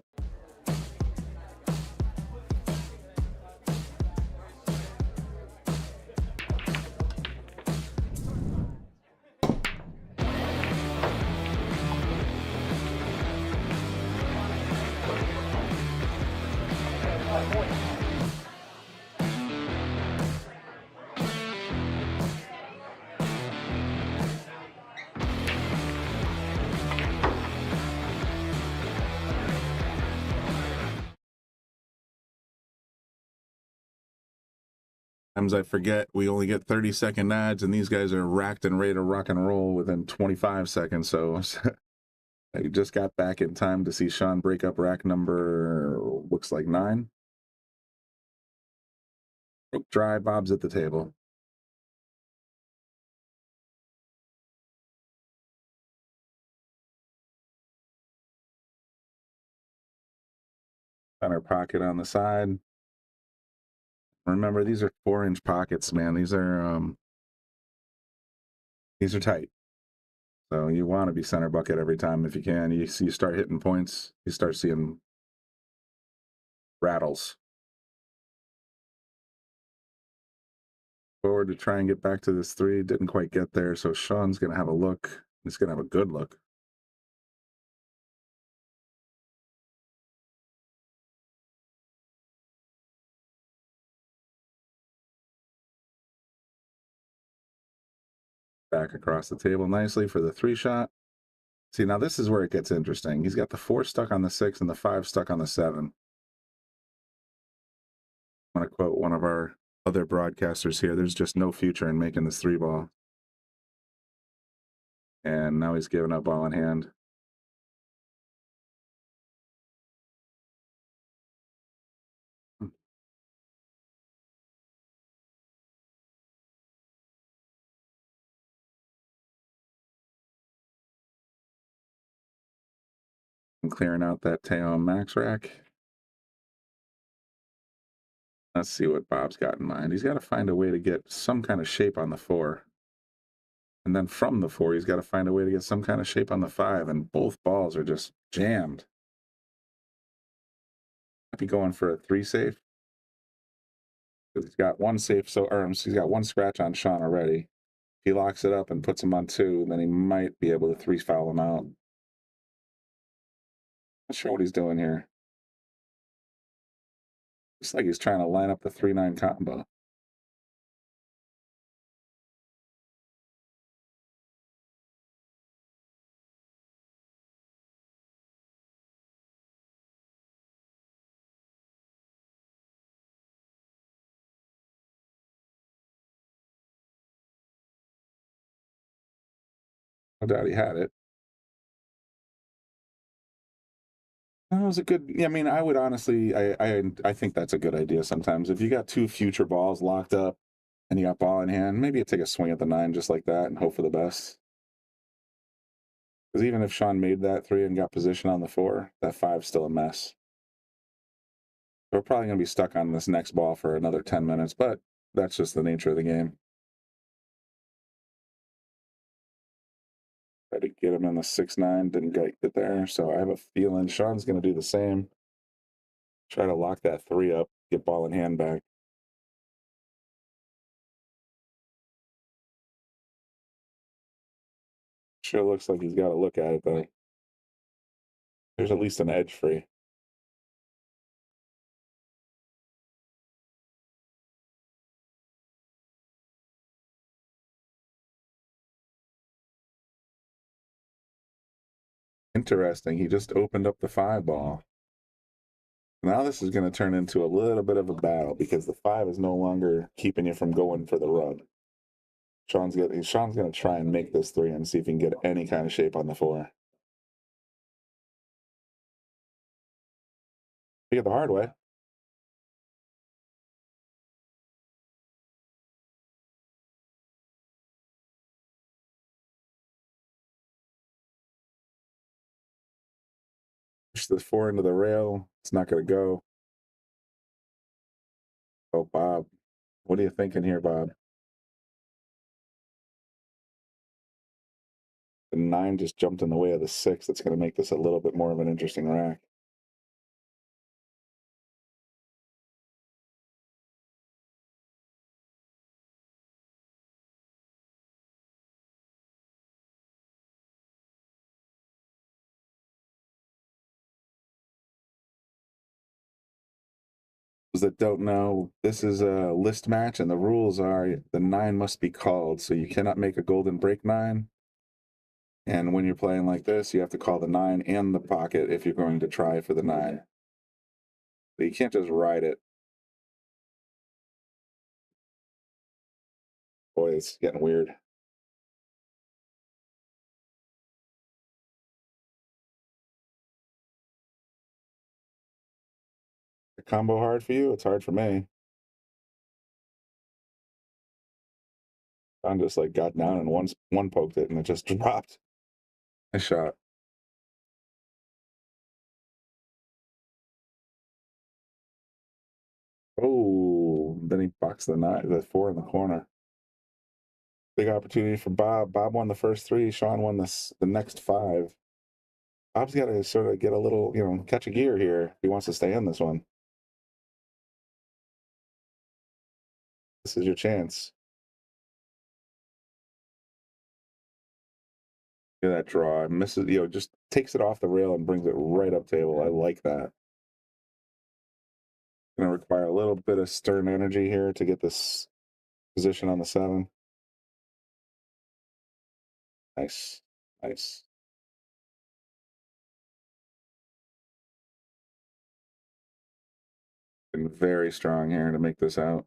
Sometimes I forget we only get 30-second ads, and these guys are racked and ready to rock and roll within 25 seconds. So I just got back in time to see Shawn break up rack number, looks like 9. Broke dry, Bob's at the table. Center pocket on the side. Remember, these are 4-inch pockets, man. These are tight. So you want to be center bucket every time if you can. You start hitting points, you start seeing rattles. Forward to try and get back to this 3. Didn't quite get there, so Shawn's going to have a look. He's going to have a good look. Back across the table nicely for the 3 shot. See, now this is where it gets interesting. He's got the 4 stuck on the 6 and the 5 stuck on the 7. I want to quote one of our other broadcasters here. There's just no future in making this 3-ball. And now he's giving up ball in hand. I'm clearing out that Taom max rack. Let's see what Bob's got in mind. He's got to find a way to get some kind of shape on the 4. And then from the 4, he's got to find a way to get some kind of shape on the 5. And both balls are just jammed. Might be going for a 3 safe. He's got 1 safe, so he's got 1 scratch on Shawn already. If he locks it up and puts him on 2, then he might be able to 3 foul him out. Not sure what he's doing here. Looks like he's trying to line up the 3-9 combo. No doubt he had it. That was a good. I mean, I would honestly, I think that's a good idea. Sometimes if you got 2 future balls locked up and you got ball in hand, maybe you take a swing at the 9 just like that and hope for the best. Because even if Shawn made that 3 and got position on the 4, that 5's still a mess. We're probably going to be stuck on this next ball for another 10 minutes, but that's just the nature of the game. Tried to get him in the 6-9, didn't get there, so I have a feeling Shawn's going to do the same. Try to lock that 3 up, get ball in hand back. Sure looks like he's got to look at it, though. There's at least an edge free. Interesting. He just opened up the 5 ball. Now this is going to turn into a little bit of a battle because the 5 is no longer keeping you from going for the run. Shawn's going to try and make this 3 and see if he can get any kind of shape on the 4. He got the hard way. Push the 4 into the rail. It's not going to go. Oh, Bob. What are you thinking here, Bob? The 9 just jumped in the way of the 6. That's going to make this a little bit more of an interesting rack. That don't know, this is a list match, and the rules are the 9 must be called, so you cannot make a golden break 9. And when you're playing like this, you have to call the 9 and the pocket if you're going to try for the 9. But you can't just ride it. Boy, it's getting weird. The combo hard for you? It's hard for me. I just like got down and one poked it and it just dropped. Nice shot. Oh, then he boxed the 4 in the corner. Big opportunity for Bob. Bob won the first 3. Shawn won the next 5. Bob's got to sort of get a little, catch a gear here if he wants to stay in this one. This is your chance. Look at that draw. Misses, just takes it off the rail and brings it right up table. I like that. Going to require a little bit of stern energy here to get this position on the 7. Nice. Nice. Been very strong here to make this out.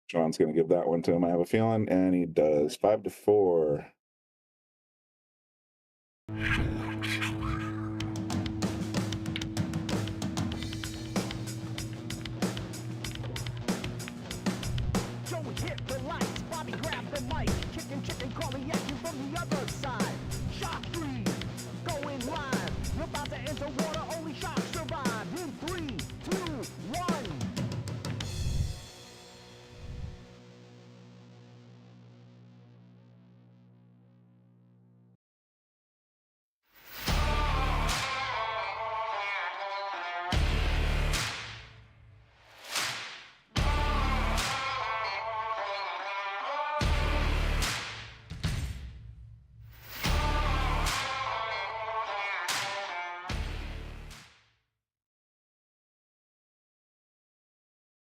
Sean's going to give that one to him, I have a feeling, and he does. 5-4. Joey hit the lights, Bobby grabbed the mic, chicken calling at you from the other side. Shock 3, going live. We're about to enter water, only shock survive. In 3, 2, 1.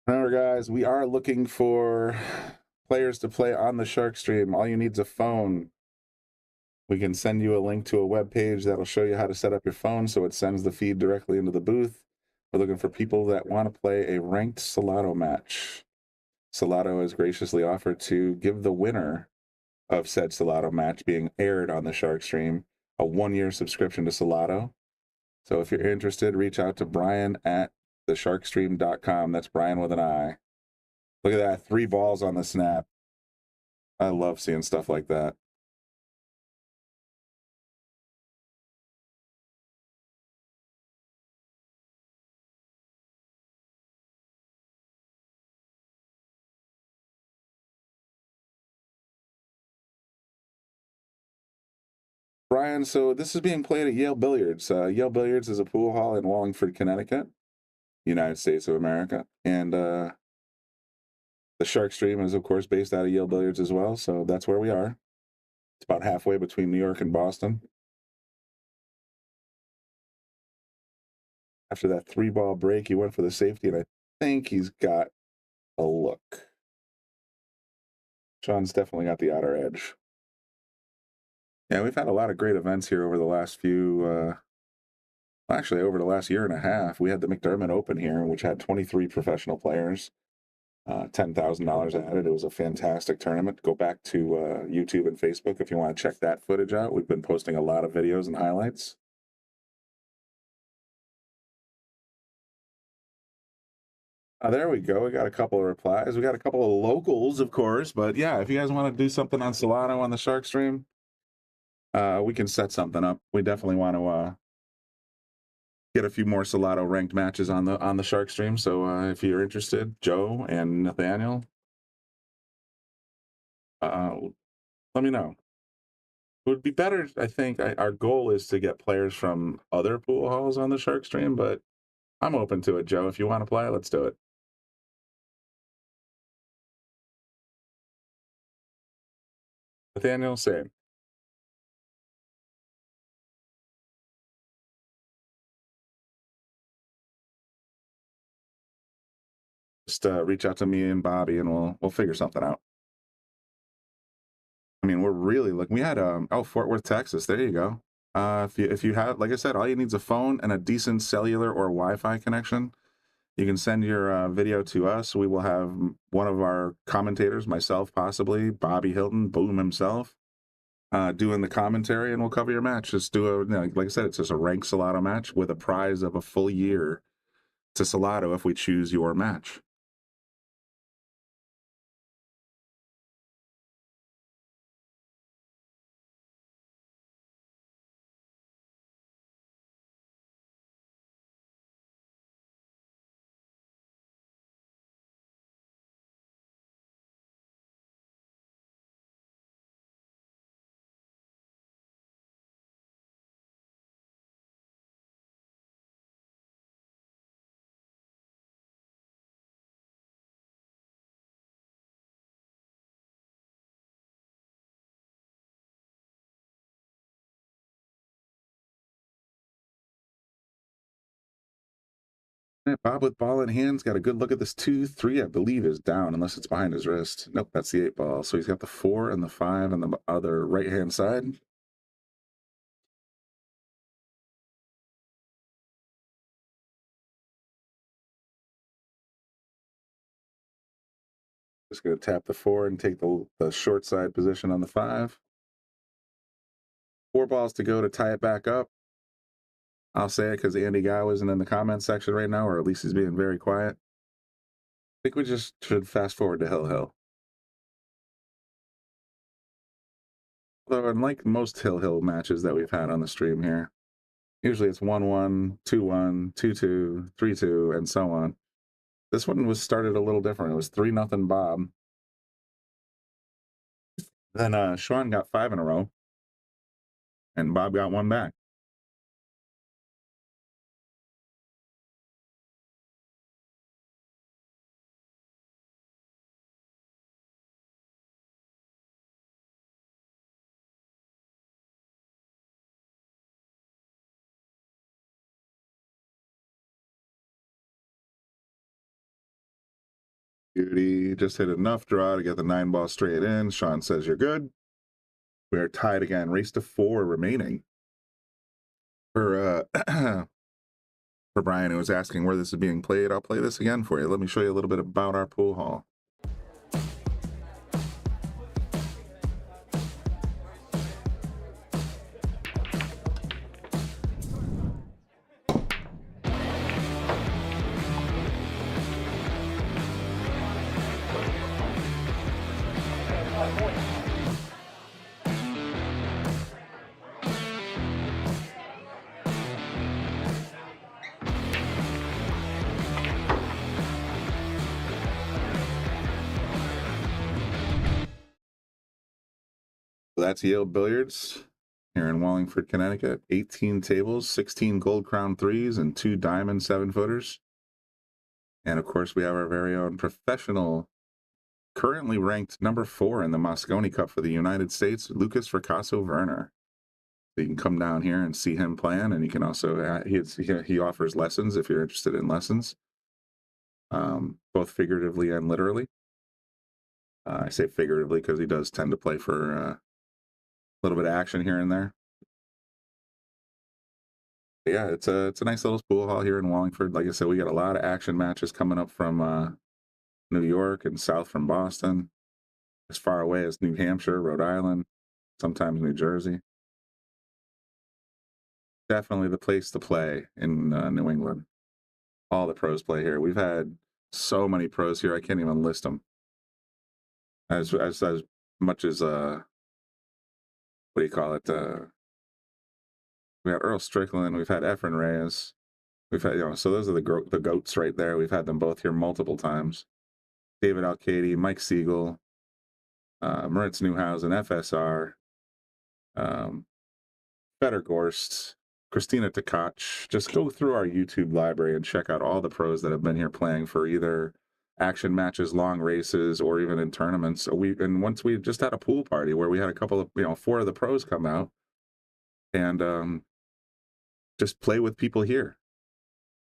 Remember, guys, we are looking for players to play on the Shark Stream. All you need is a phone. We can send you a link to a web page that'll show you how to set up your phone so it sends the feed directly into the booth. We're looking for people that want to play a ranked Salado match. Salado has graciously offered to give the winner of said Salado match being aired on the Shark Stream a 1-year subscription to Salado. So if you're interested, reach out to Brian at thesharkstream.com. That's Brian with an I. Look at that, 3 balls on the snap. I love seeing stuff like that. Brian, so this is being played at Yale Billiards. Yale Billiards is a pool hall in Wallingford, Connecticut, United States of America. And the Shark Stream is, of course, based out of Yale Billiards as well. So that's where we are. It's about halfway between New York and Boston. After that 3-ball break, he went for the safety, and I think he's got a look. Sean's definitely got the outer edge. Yeah, we've had a lot of great events here over the last few, actually over the last year and a half. We had the McDermott Open here, which had 23 professional players, $10,000 added. It was a fantastic tournament. Go back to YouTube and Facebook if you want to check that footage out. We've been posting a lot of videos and highlights. There we go. We got a couple of replies. We got a couple of locals, of course. But yeah, if you guys want to do something on Salado on the Shark Stream, we can set something up. We definitely want to get a few more Salado ranked matches on the Shark Stream. So if you're interested, Joe and Nathaniel, let me know. It would be better, I think. Our goal is to get players from other pool halls on the Shark Stream, but I'm open to it, Joe. If you want to play, let's do it. Nathaniel, same. Just reach out to me and Bobby, and we'll figure something out. I mean, we're really looking. We had Fort Worth, Texas. There you go. If you have, like I said, all you need is a phone and a decent cellular or Wi-Fi connection. You can send your video to us. We will have one of our commentators, myself possibly, Bobby Hilton, Boom himself, doing the commentary, and we'll cover your match. Just do like I said, it's just a ranked Salado match with a prize of a full year to Salado if we choose your match. right, Bob with ball in hands got a good look at this 2-3, I believe, is down unless it's behind his wrist. Nope, that's the 8 ball. So he's got the 4 and the 5 on the other right-hand side. Just going to tap the 4 and take the short side position on the 5. 4 balls to go to tie it back up. I'll say it because Andy Gow isn't in the comment section right now, or at least he's being very quiet. I think we just should fast forward to Hill Hill. Although unlike most Hill Hill matches that we've had on the stream here, usually it's 1-1, 2-1, 2-2, 3-2, and so on. This one was started a little different. It was 3-0 Bob. Then Shawn got 5 in a row, and Bob got 1 back. Beauty just hit enough draw to get the 9 ball straight in. Shawn says you're good. We are tied again. Race to 4 remaining. For for Brian, who was asking where this is being played, I'll play this again for you. Let me show you a little bit about our pool hall. That's Yale Billiards here in Wallingford, Connecticut. 18 tables, 16 gold crown 3s, and 2 diamond 7-footers. And of course, we have our very own professional, currently ranked number 4 in the Mosconi Cup for the United States, Lucas Fracasso Werner. So you can come down here and see him playing, and you can also, he offers lessons if you're interested in lessons, both figuratively and literally. I say figuratively because he does tend to play for a little bit of action here and there. But yeah, it's a nice little pool hall here in Wallingford. Like I said, we got a lot of action matches coming up from New York and south from Boston, as far away as New Hampshire, Rhode Island, sometimes New Jersey. Definitely the place to play in New England. All the pros play here. We've had so many pros here, I can't even list them. As much as what do you call it? We had Earl Strickland, we've had Efren Reyes, we've had, so those are the goats right there. We've had them both here multiple times. David Alcady, Mike Siegel, Moritz Neuhausen, FSR, Feder Gorst, Christina Tkach. Just go through our YouTube library and check out all the pros that have been here playing for either action matches, long races, or even in tournaments. So once we just had a pool party where we had a couple of 4 of the pros come out and just play with people here.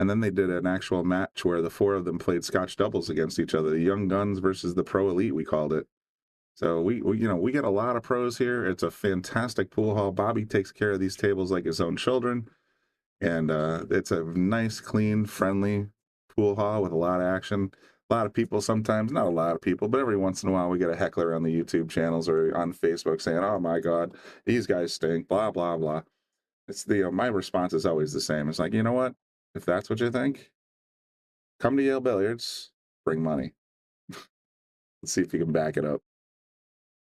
And then they did an actual match where the 4 of them played Scotch doubles against each other. The Young Guns versus the Pro Elite, we called it. So we get a lot of pros here. It's a fantastic pool hall. Bobby takes care of these tables like his own children. And it's a nice, clean, friendly pool hall with a lot of action. A lot of people sometimes, not a lot of people, but every once in a while we get a heckler on the YouTube channels or on Facebook saying, oh my God, these guys stink, blah, blah, blah. It's my response is always the same. It's like, you know what? If that's what you think, come to Yale Billiards, bring money. Let's see if you can back it up.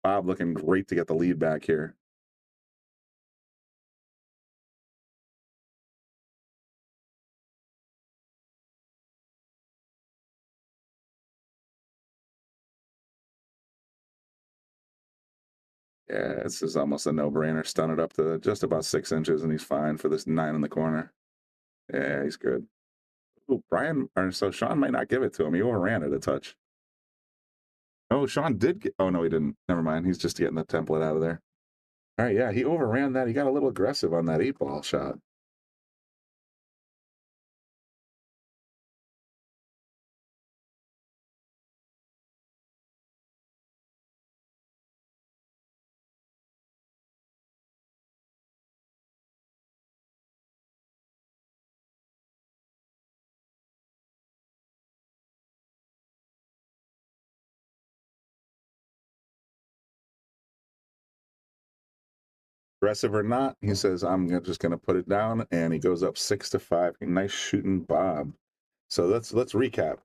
Bob looking great to get the lead back here. Yeah, this is almost a no-brainer. Stun it up to just about 6 inches, and he's fine for this 9 in the corner. Yeah, he's good. Oh, so Shawn might not give it to him. He overran it a touch. Oh, Shawn did get, oh no, he didn't. Never mind. He's just getting the template out of there. All right, yeah, he overran that. He got a little aggressive on that 8-ball shot. Aggressive or not, he says, just going to put it down, and he goes up 6-5. Nice shooting, Bob. So let's recap.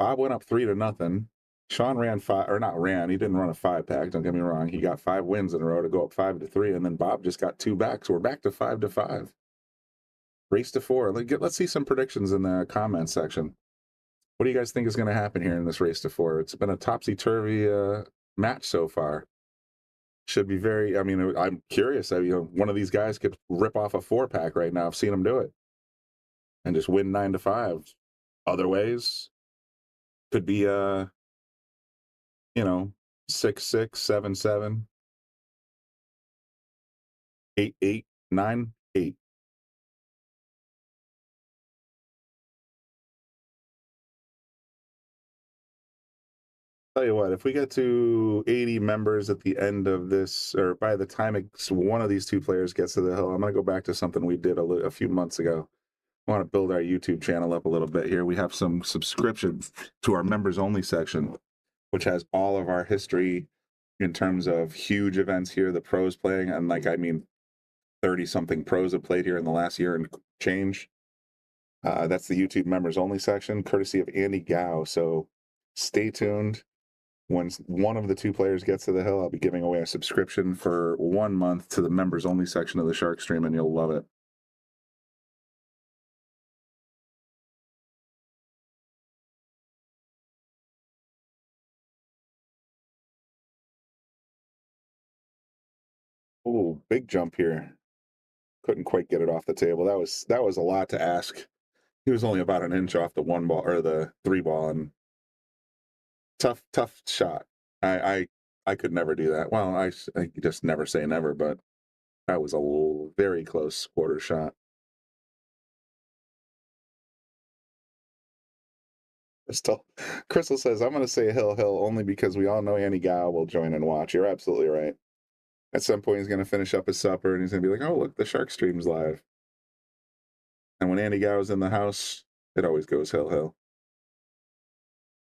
Bob went up 3-0. Shawn ran five, or not ran, he didn't run a 5-pack, don't get me wrong. He got 5 wins in a row to go up 5-3, and then Bob just got 2 back, so we're back to 5-5. Race to 4. Let's see some predictions in the comment section. What do you guys think is going to happen here in this race to 4? It's been a topsy-turvy match so far. Should be very, I mean, I'm curious. One of these guys could rip off a 4-pack right now. I've seen him do it. And just win 9-5. Other ways could be, 6-6, 7-7, 8-8, 9-8. Tell you what, if we get to 80 members at the end of this, or by the time one of these 2 players gets to the hill, I'm going to go back to something we did a few months ago. I want to build our YouTube channel up a little bit here. We have some subscriptions to our members only section, which has all of our history in terms of huge events here, the pros playing, and 30 something pros have played here in the last year and change. That's the YouTube members only section, courtesy of Andy Gow. So stay tuned. When one of the 2 players gets to the hill, I'll be giving away a subscription for 1 month to the members only section of the Shark Stream, and you'll love it. Oh, big jump here. Couldn't quite get it off the table. That was a lot to ask. He was only about an inch off the 1 ball or the 3 ball, and tough shot. I could never do that. Well, I just never say never, but that was a very close quarter shot. Crystal says, I'm going to say hill only because we all know Andy Gow will join and watch. You're absolutely right. At some point, he's going to finish up his supper, and he's going to be like, oh, look, the Shark Stream's live. And when Andy Gow's in the house, it always goes hill.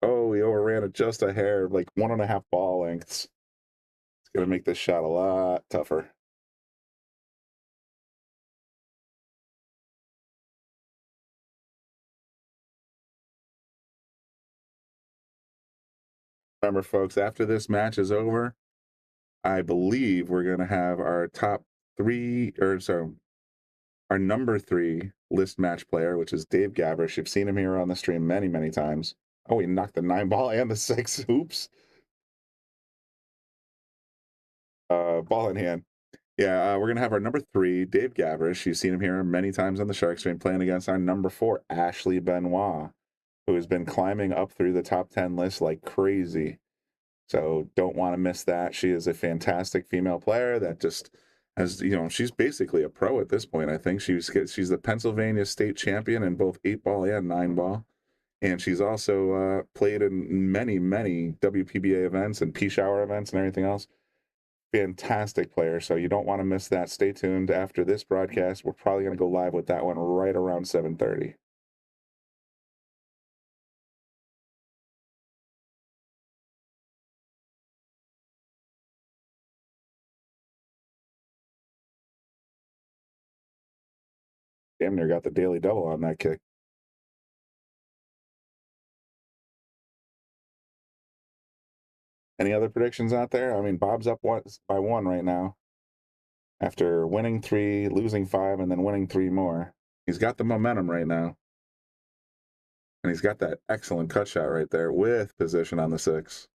Oh, he overran it just a hair, like 1.5 ball lengths. It's going to make this shot a lot tougher. Remember, folks, after this match is over, I believe we're going to have our our number 3 list match player, which is Dave Gabrish. You've seen him here on the stream many, many times. Oh, he knocked the 9 ball and the 6. Oops. Ball in hand. Yeah, we're going to have our number 3, Dave Gabrish. You've seen him here many times on the Shark Stream, playing against our number 4, Ashley Benoit, who has been climbing up through the top 10 list like crazy. So don't want to miss that. She is a fantastic female player that just has, she's basically a pro at this point. I think she's the Pennsylvania state champion in both 8 ball and 9 ball. And she's also played in many, many WPBA events and P-Shower events and everything else. Fantastic player. So you don't want to miss that. Stay tuned after this broadcast. We're probably going to go live with that one right around 7:30. Damn near got the daily double on that kick. Any other predictions out there? I mean, Bob's up by 1 right now. After winning 3, losing 5, and then winning 3 more. He's got the momentum right now. And he's got that excellent cut shot right there with position on the 6.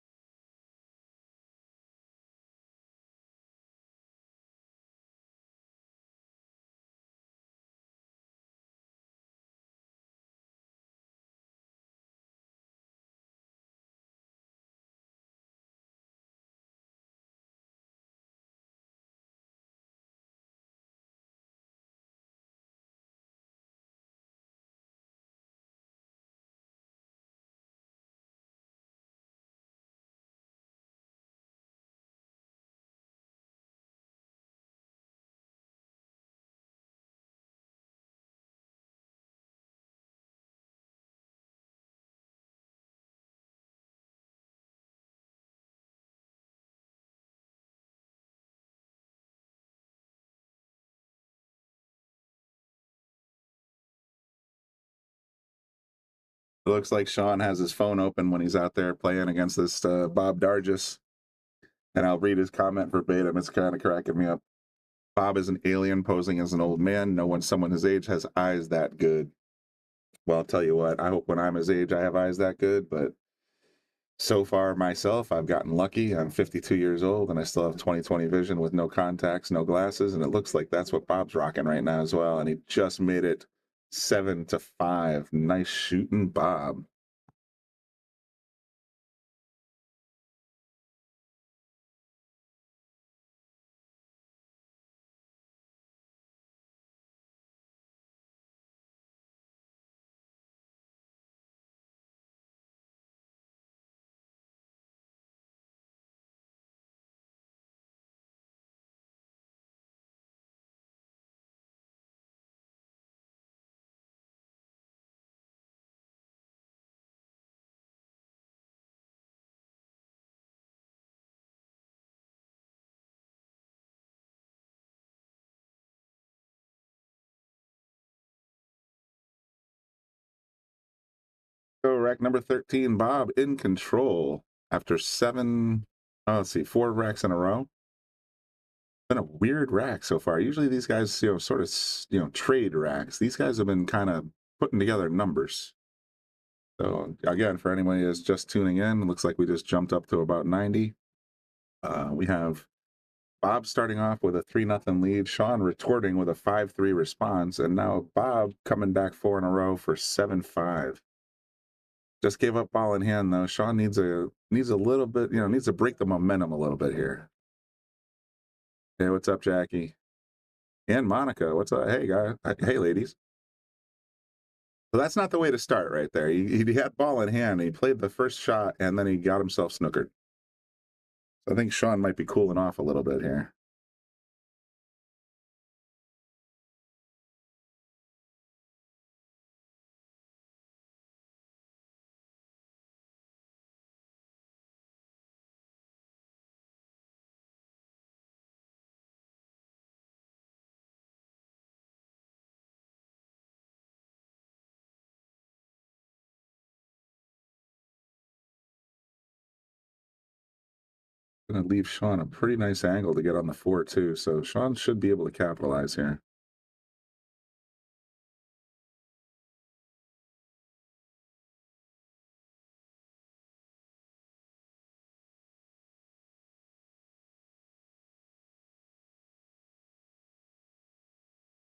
It looks like Shawn has his phone open when he's out there playing against this Bob Darigis. And I'll read his comment verbatim. It's kind of cracking me up. Bob is an alien posing as an old man. No one, someone his age has eyes that good. Well, I'll tell you what, I hope when I'm his age I have eyes that good, but so far myself, I've gotten lucky. I'm 52 years old and I still have 20/20 vision with no contacts, no glasses, and it looks like that's what Bob's rocking right now as well. And he just made it 7-5. Nice shooting, Bob. So rack number 13, Bob in control after 4 racks in a row. Been a weird rack so far. Usually these guys, sort of, trade racks. These guys have been kind of putting together numbers. So again, for anyone who's just tuning in, it looks like we just jumped up to about 90. We have Bob starting off with a 3-0 lead, Shawn retorting with a 5-3 response, and now Bob coming back 4 in a row for 7-5. Just gave up ball in hand though. Shawn needs a little bit, needs to break the momentum a little bit here. Hey, what's up, Jackie? And Monica, what's up? Hey, guys. Hey, ladies. So that's not the way to start right there. He had ball in hand. He played the first shot, and then he got himself snookered. So I think Shawn might be cooling off a little bit here. Going to leave Shawn a pretty nice angle to get on the 4 too. So Shawn should be able to capitalize here.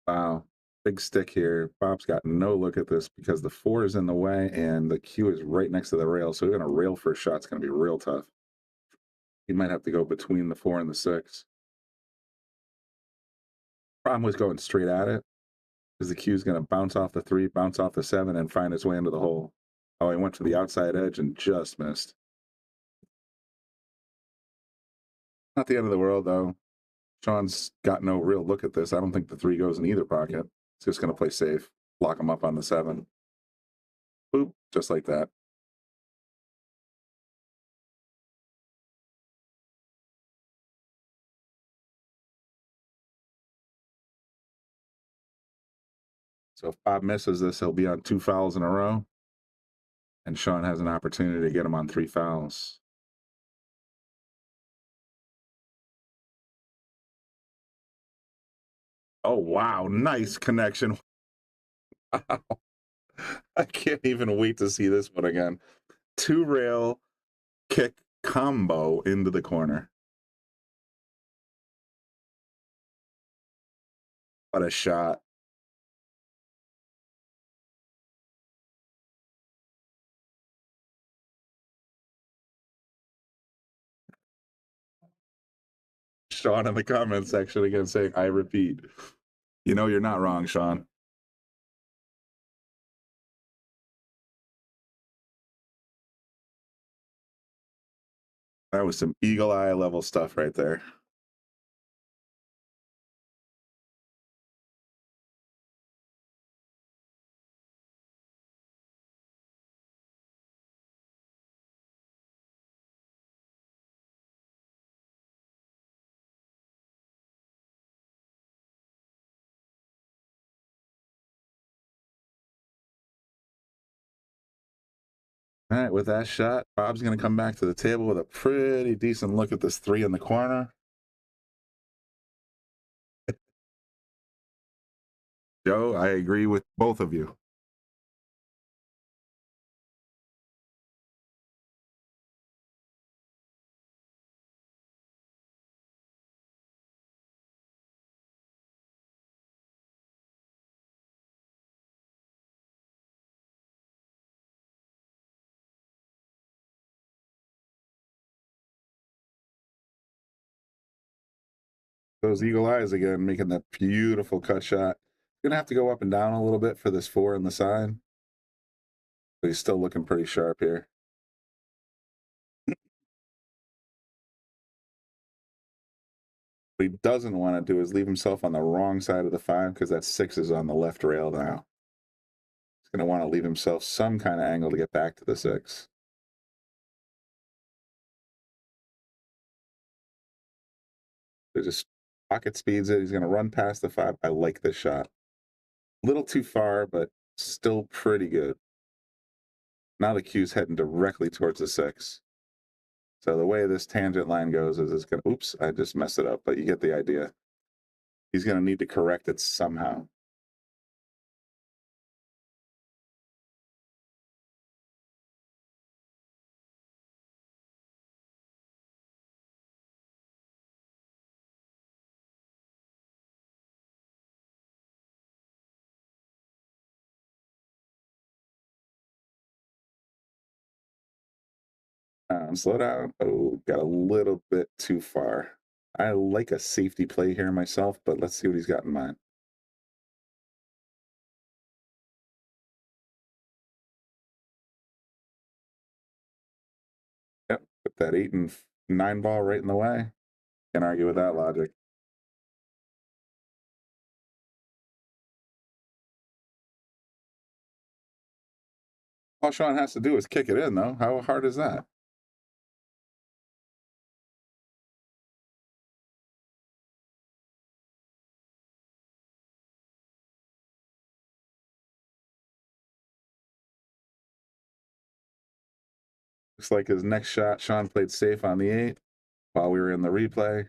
Wow, big stick here. Bob's got no look at this because the 4 is in the way and the cue is right next to the rail. So even a rail first shot's going to be real tough. He might have to go between the 4 and the 6. Problem was going straight at it because the cue is going to bounce off the 3, bounce off the 7, and find its way into the hole. Oh, he went to the outside edge and just missed. Not the end of the world, though. Shawn's got no real look at this. I don't think the 3 goes in either pocket. He's just going to play safe, lock him up on the 7. Boop, just like that. So if Bob misses this, he'll be on 2 fouls in a row. And Shawn has an opportunity to get him on 3 fouls. Oh, wow. Nice connection. Wow. I can't even wait to see this one again. 2 rail kick combo into the corner. What a shot. Shawn in the comment section again saying, I repeat. You know you're not wrong, Shawn. That was some eagle eye level stuff right there. All right, with that shot, Bob's going to come back to the table with a pretty decent look at this 3 in the corner. Joe, I agree with both of you. Those eagle eyes again, making that beautiful cut shot. Gonna have to go up and down a little bit for this 4 on the side, but he's still looking pretty sharp here. What he doesn't want to do is leave himself on the wrong side of the 5 because that 6 is on the left rail now. He's going to want to leave himself some kind of angle to get back to the 6. They just pocket speeds it. He's going to run past the 5. I like this shot. A little too far, but still pretty good. Now the cue's heading directly towards the 6. So the way this tangent line goes is it's going to, oops, I just messed it up, but you get the idea. He's going to need to correct it somehow. Slow down. Oh, got a little bit too far. I like a safety play here myself, but let's see what he's got in mind. Yep, put that 8 and 9 ball right in the way. Can't argue with that logic. All Shawn has to do is kick it in, though. How hard is that? Looks like his next shot, Shawn played safe on the 8 while we were in the replay.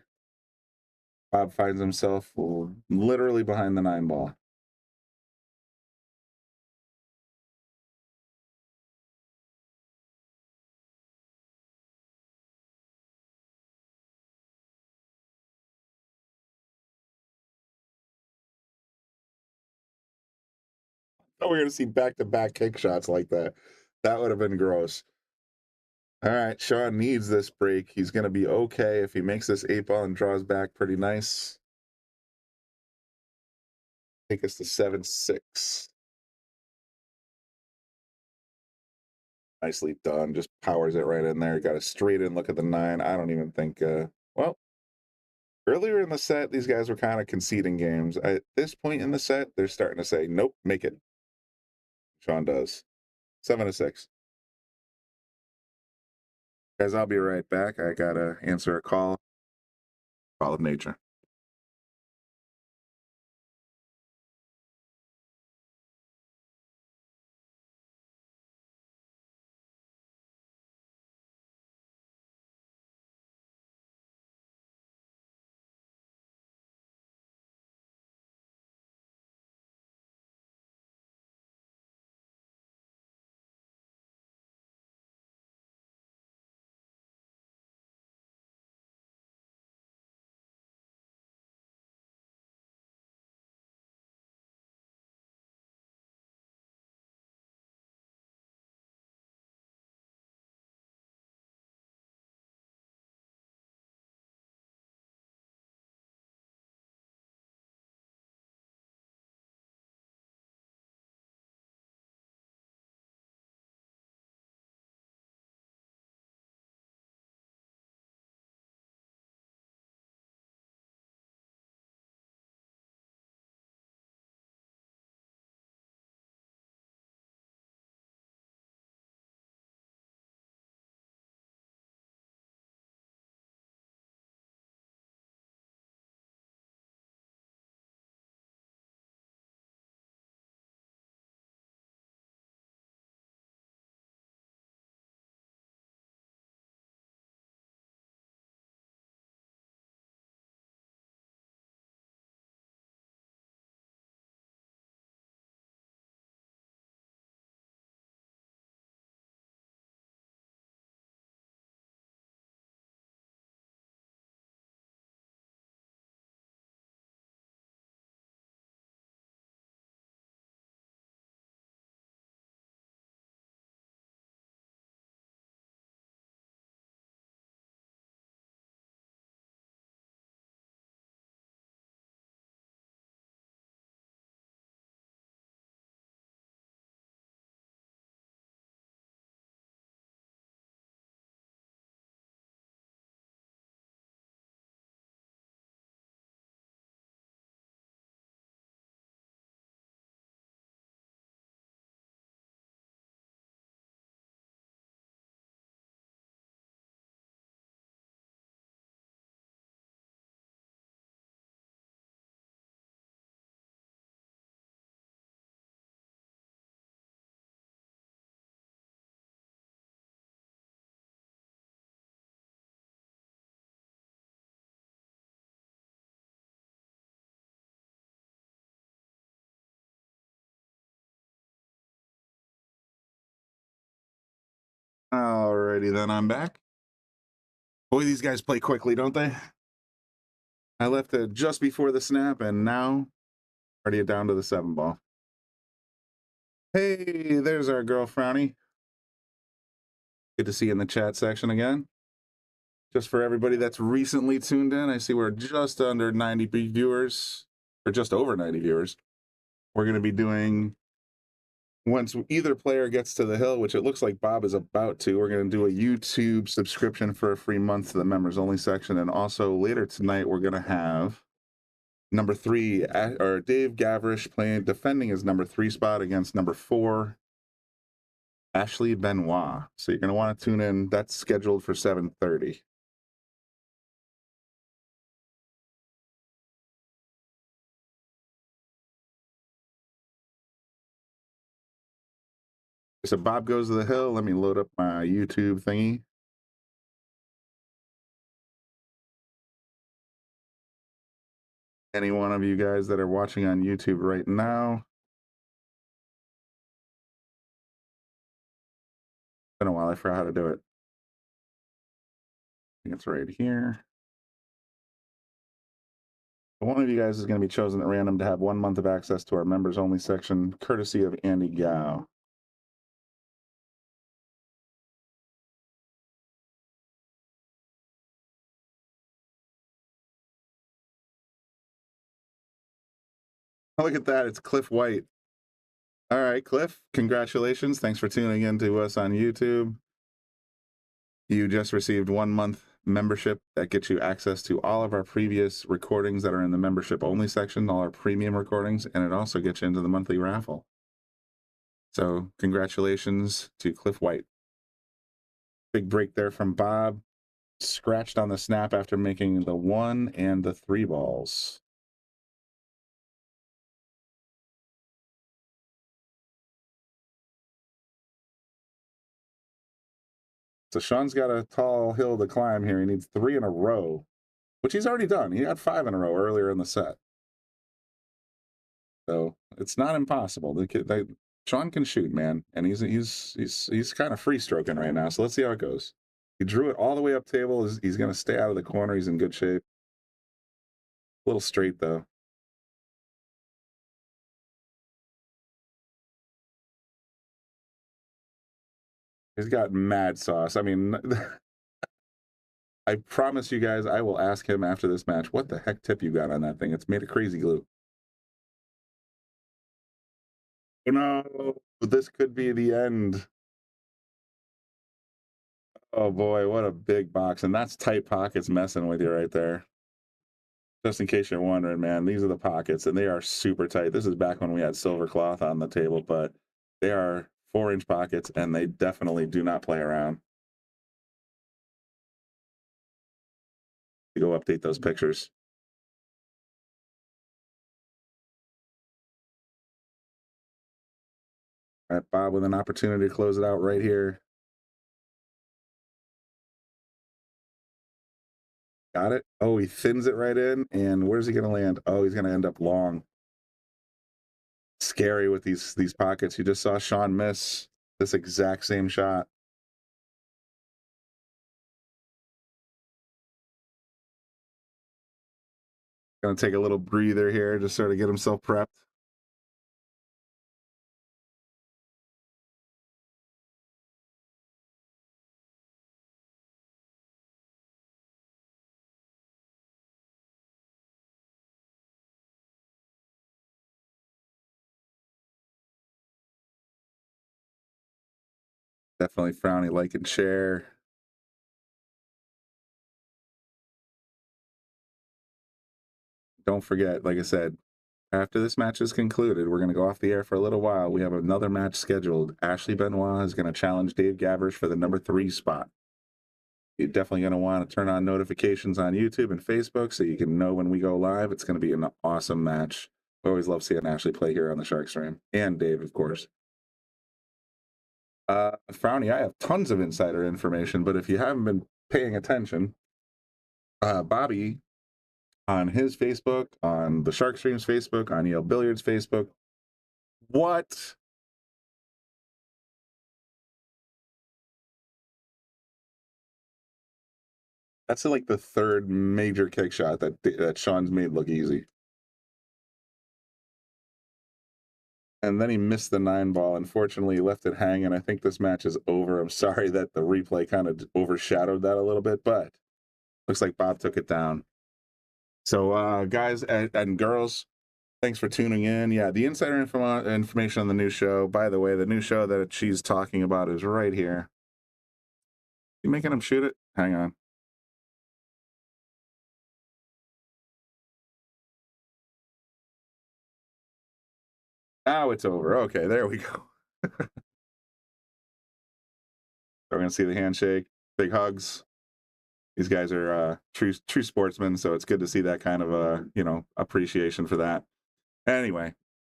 Bob finds himself literally behind the 9 ball. Oh, we're going to see back-to-back kick shots like that. That would have been gross. All right, Shawn needs this break. He's going to be okay if he makes this 8 ball and draws back pretty nice. Take us to 7-6. Nicely done. Just powers it right in there. Got a straight in look at the 9. I don't even think, well, earlier in the set, these guys were kind of conceding games. At this point in the set, they're starting to say, nope, make it. Shawn does. 7-6. Guys, I'll be right back. I got to answer a call. Call of nature. Alrighty then, I'm back. Boy, these guys play quickly, don't they? I left it just before the snap, and now already down to the 7 ball. Hey, there's our girl Frowny. Good to see you in the chat section again. Just for everybody that's recently tuned in, I see we're just under 90 viewers, or just over 90 viewers. We're going to be doing, once either player gets to the hill, which it looks like Bob is about to, we're going to do a YouTube subscription for a free month to the members only section. And also later tonight, we're going to have number 3, or Dave Gavrish defending his number 3 spot against number 4, Ashley Benoit. So you're going to want to tune in. That's scheduled for 7:30. So Bob goes to the hill. Let me load up my YouTube thingy. Any one of you guys that are watching on YouTube right now. It's been a while. I forgot how to do it. I think it's right here. One of you guys is going to be chosen at random to have 1 month of access to our members only section, courtesy of Andy Gao. Oh, look at that. It's Cliff White. All right, Cliff, congratulations. Thanks for tuning in to us on YouTube. You just received 1 month membership that gets you access to all of our previous recordings that are in the membership only section, all our premium recordings, and it also gets you into the monthly raffle. So congratulations to Cliff White. Big break there from Bob. Scratched on the snap after making the 1 and the 3 balls. So Shawn's got a tall hill to climb here. He needs 3 in a row, which he's already done. He had 5 in a row earlier in the set. So it's not impossible. Shawn can shoot, man, and he's kind of free stroking right now. So let's see how it goes. He drew it all the way up table. He's going to stay out of the corner. He's in good shape. A little straight though. He's got mad sauce. I mean, I promise you guys, I will ask him after this match, what the heck tip you got on that thing? It's made of crazy glue. Oh no, this could be the end. Oh boy, what a big box. And that's tight pockets messing with you right there. Just in case you're wondering, man, these are the pockets and they are super tight. This is back when we had silver cloth on the table, but they are 4-inch pockets and they definitely do not play around. Go update those pictures. All right, Bob with an opportunity to close it out right here. Got it. Oh, he thins it right in. And where's he going to land? Oh, he's going to end up long. Scary with these pockets. You just saw Shawn miss this exact same shot. Going to take a little breather here, just sort of get himself prepped. Definitely Frowny, like and share. Don't forget, like I said, after this match is concluded, we're going to go off the air for a little while. We have another match scheduled. Ashley Benoit is going to challenge Dave Gavrish for the number 3 spot. You're definitely going to want to turn on notifications on YouTube and Facebook so you can know when we go live. It's going to be an awesome match. We always love seeing Ashley play here on the Shark Stream. And Dave, of course. Frowny, I have tons of insider information, but if you haven't been paying attention, Bobby on his Facebook, on the Shark Stream's Facebook, on Yale Billiards Facebook. What? That's like the third major kick shot that Shawn's made look easy. And then he missed the 9-ball. Unfortunately, he left it hanging. I think this match is over. I'm sorry that the replay kind of overshadowed that a little bit, but looks like Bob took it down. So, guys and girls, thanks for tuning in. Yeah, the insider information on the new show. By the way, the new show that she's talking about is right here. You making him shoot it? Hang on. Now it's over. Okay, there we go. We're going to see the handshake, big hugs. These guys are true sportsmen, so it's good to see that kind of appreciation for that. Anyway,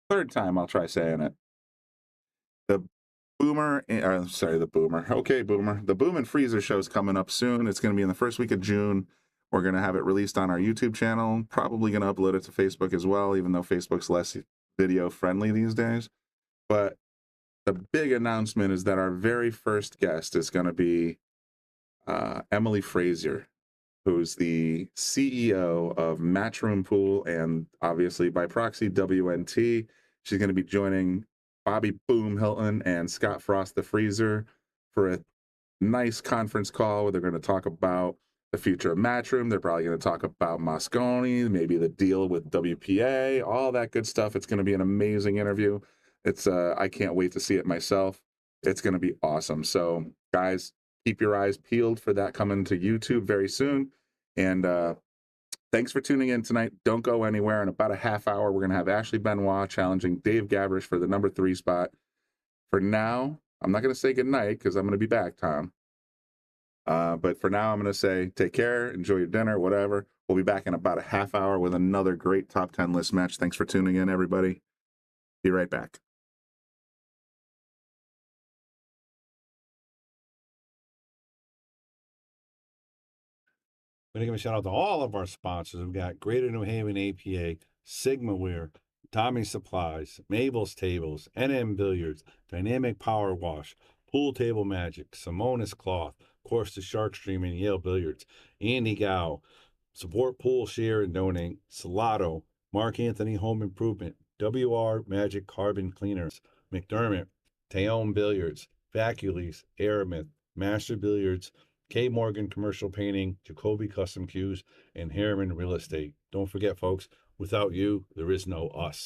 third time I'll try saying it. The Boomer. Okay, Boomer. The Boom and Freezer show is coming up soon. It's going to be in the first week of June. We're going to have it released on our YouTube channel. Probably going to upload it to Facebook as well, even though Facebook's less video friendly these days. But the big announcement is that our very first guest is going to be Emily Frazier, who's the CEO of Matchroom Pool and obviously by proxy WNT. She's going to be joining Bobby Boom Hilton and Scott Frost the Freezer for a nice conference call where they're going to talk about the future of Matchroom. They're probably going to talk about Moscone, maybe the deal with WPA, all that good stuff. It's going to be an amazing interview. It's I can't wait to see it myself. It's going to be awesome. So, guys, keep your eyes peeled for that coming to YouTube very soon. And thanks for tuning in tonight. Don't go anywhere. In about a half hour, we're going to have Ashley Benoit challenging Dave Gavrish for the number 3 spot. For now, I'm not going to say goodnight because I'm going to be back, Tom. But for now, I'm going to say take care, enjoy your dinner, whatever. We'll be back in about a half hour with another great top 10 list match. Thanks for tuning in, everybody. Be right back. I'm going to give a shout out to all of our sponsors. We've got Greater New Haven APA, Sigma Wear, Tommy Supplies, Mabel's Tables, NM Billiards, Dynamic Power Wash, Pool Table Magic, Simonis Cloth, of course, the Shark Stream and Yale Billiards, Andy Gow, Support Pool, Share, and Donate, Salado, Mark Anthony Home Improvement, WR Magic Carbon Cleaners, McDermott, Taom Billiards, Vacules, Aramith, Master Billiards, K. Morgan Commercial Painting, Jacoby Custom Cues, and Harriman Real Estate. Don't forget, folks, without you, there is no us.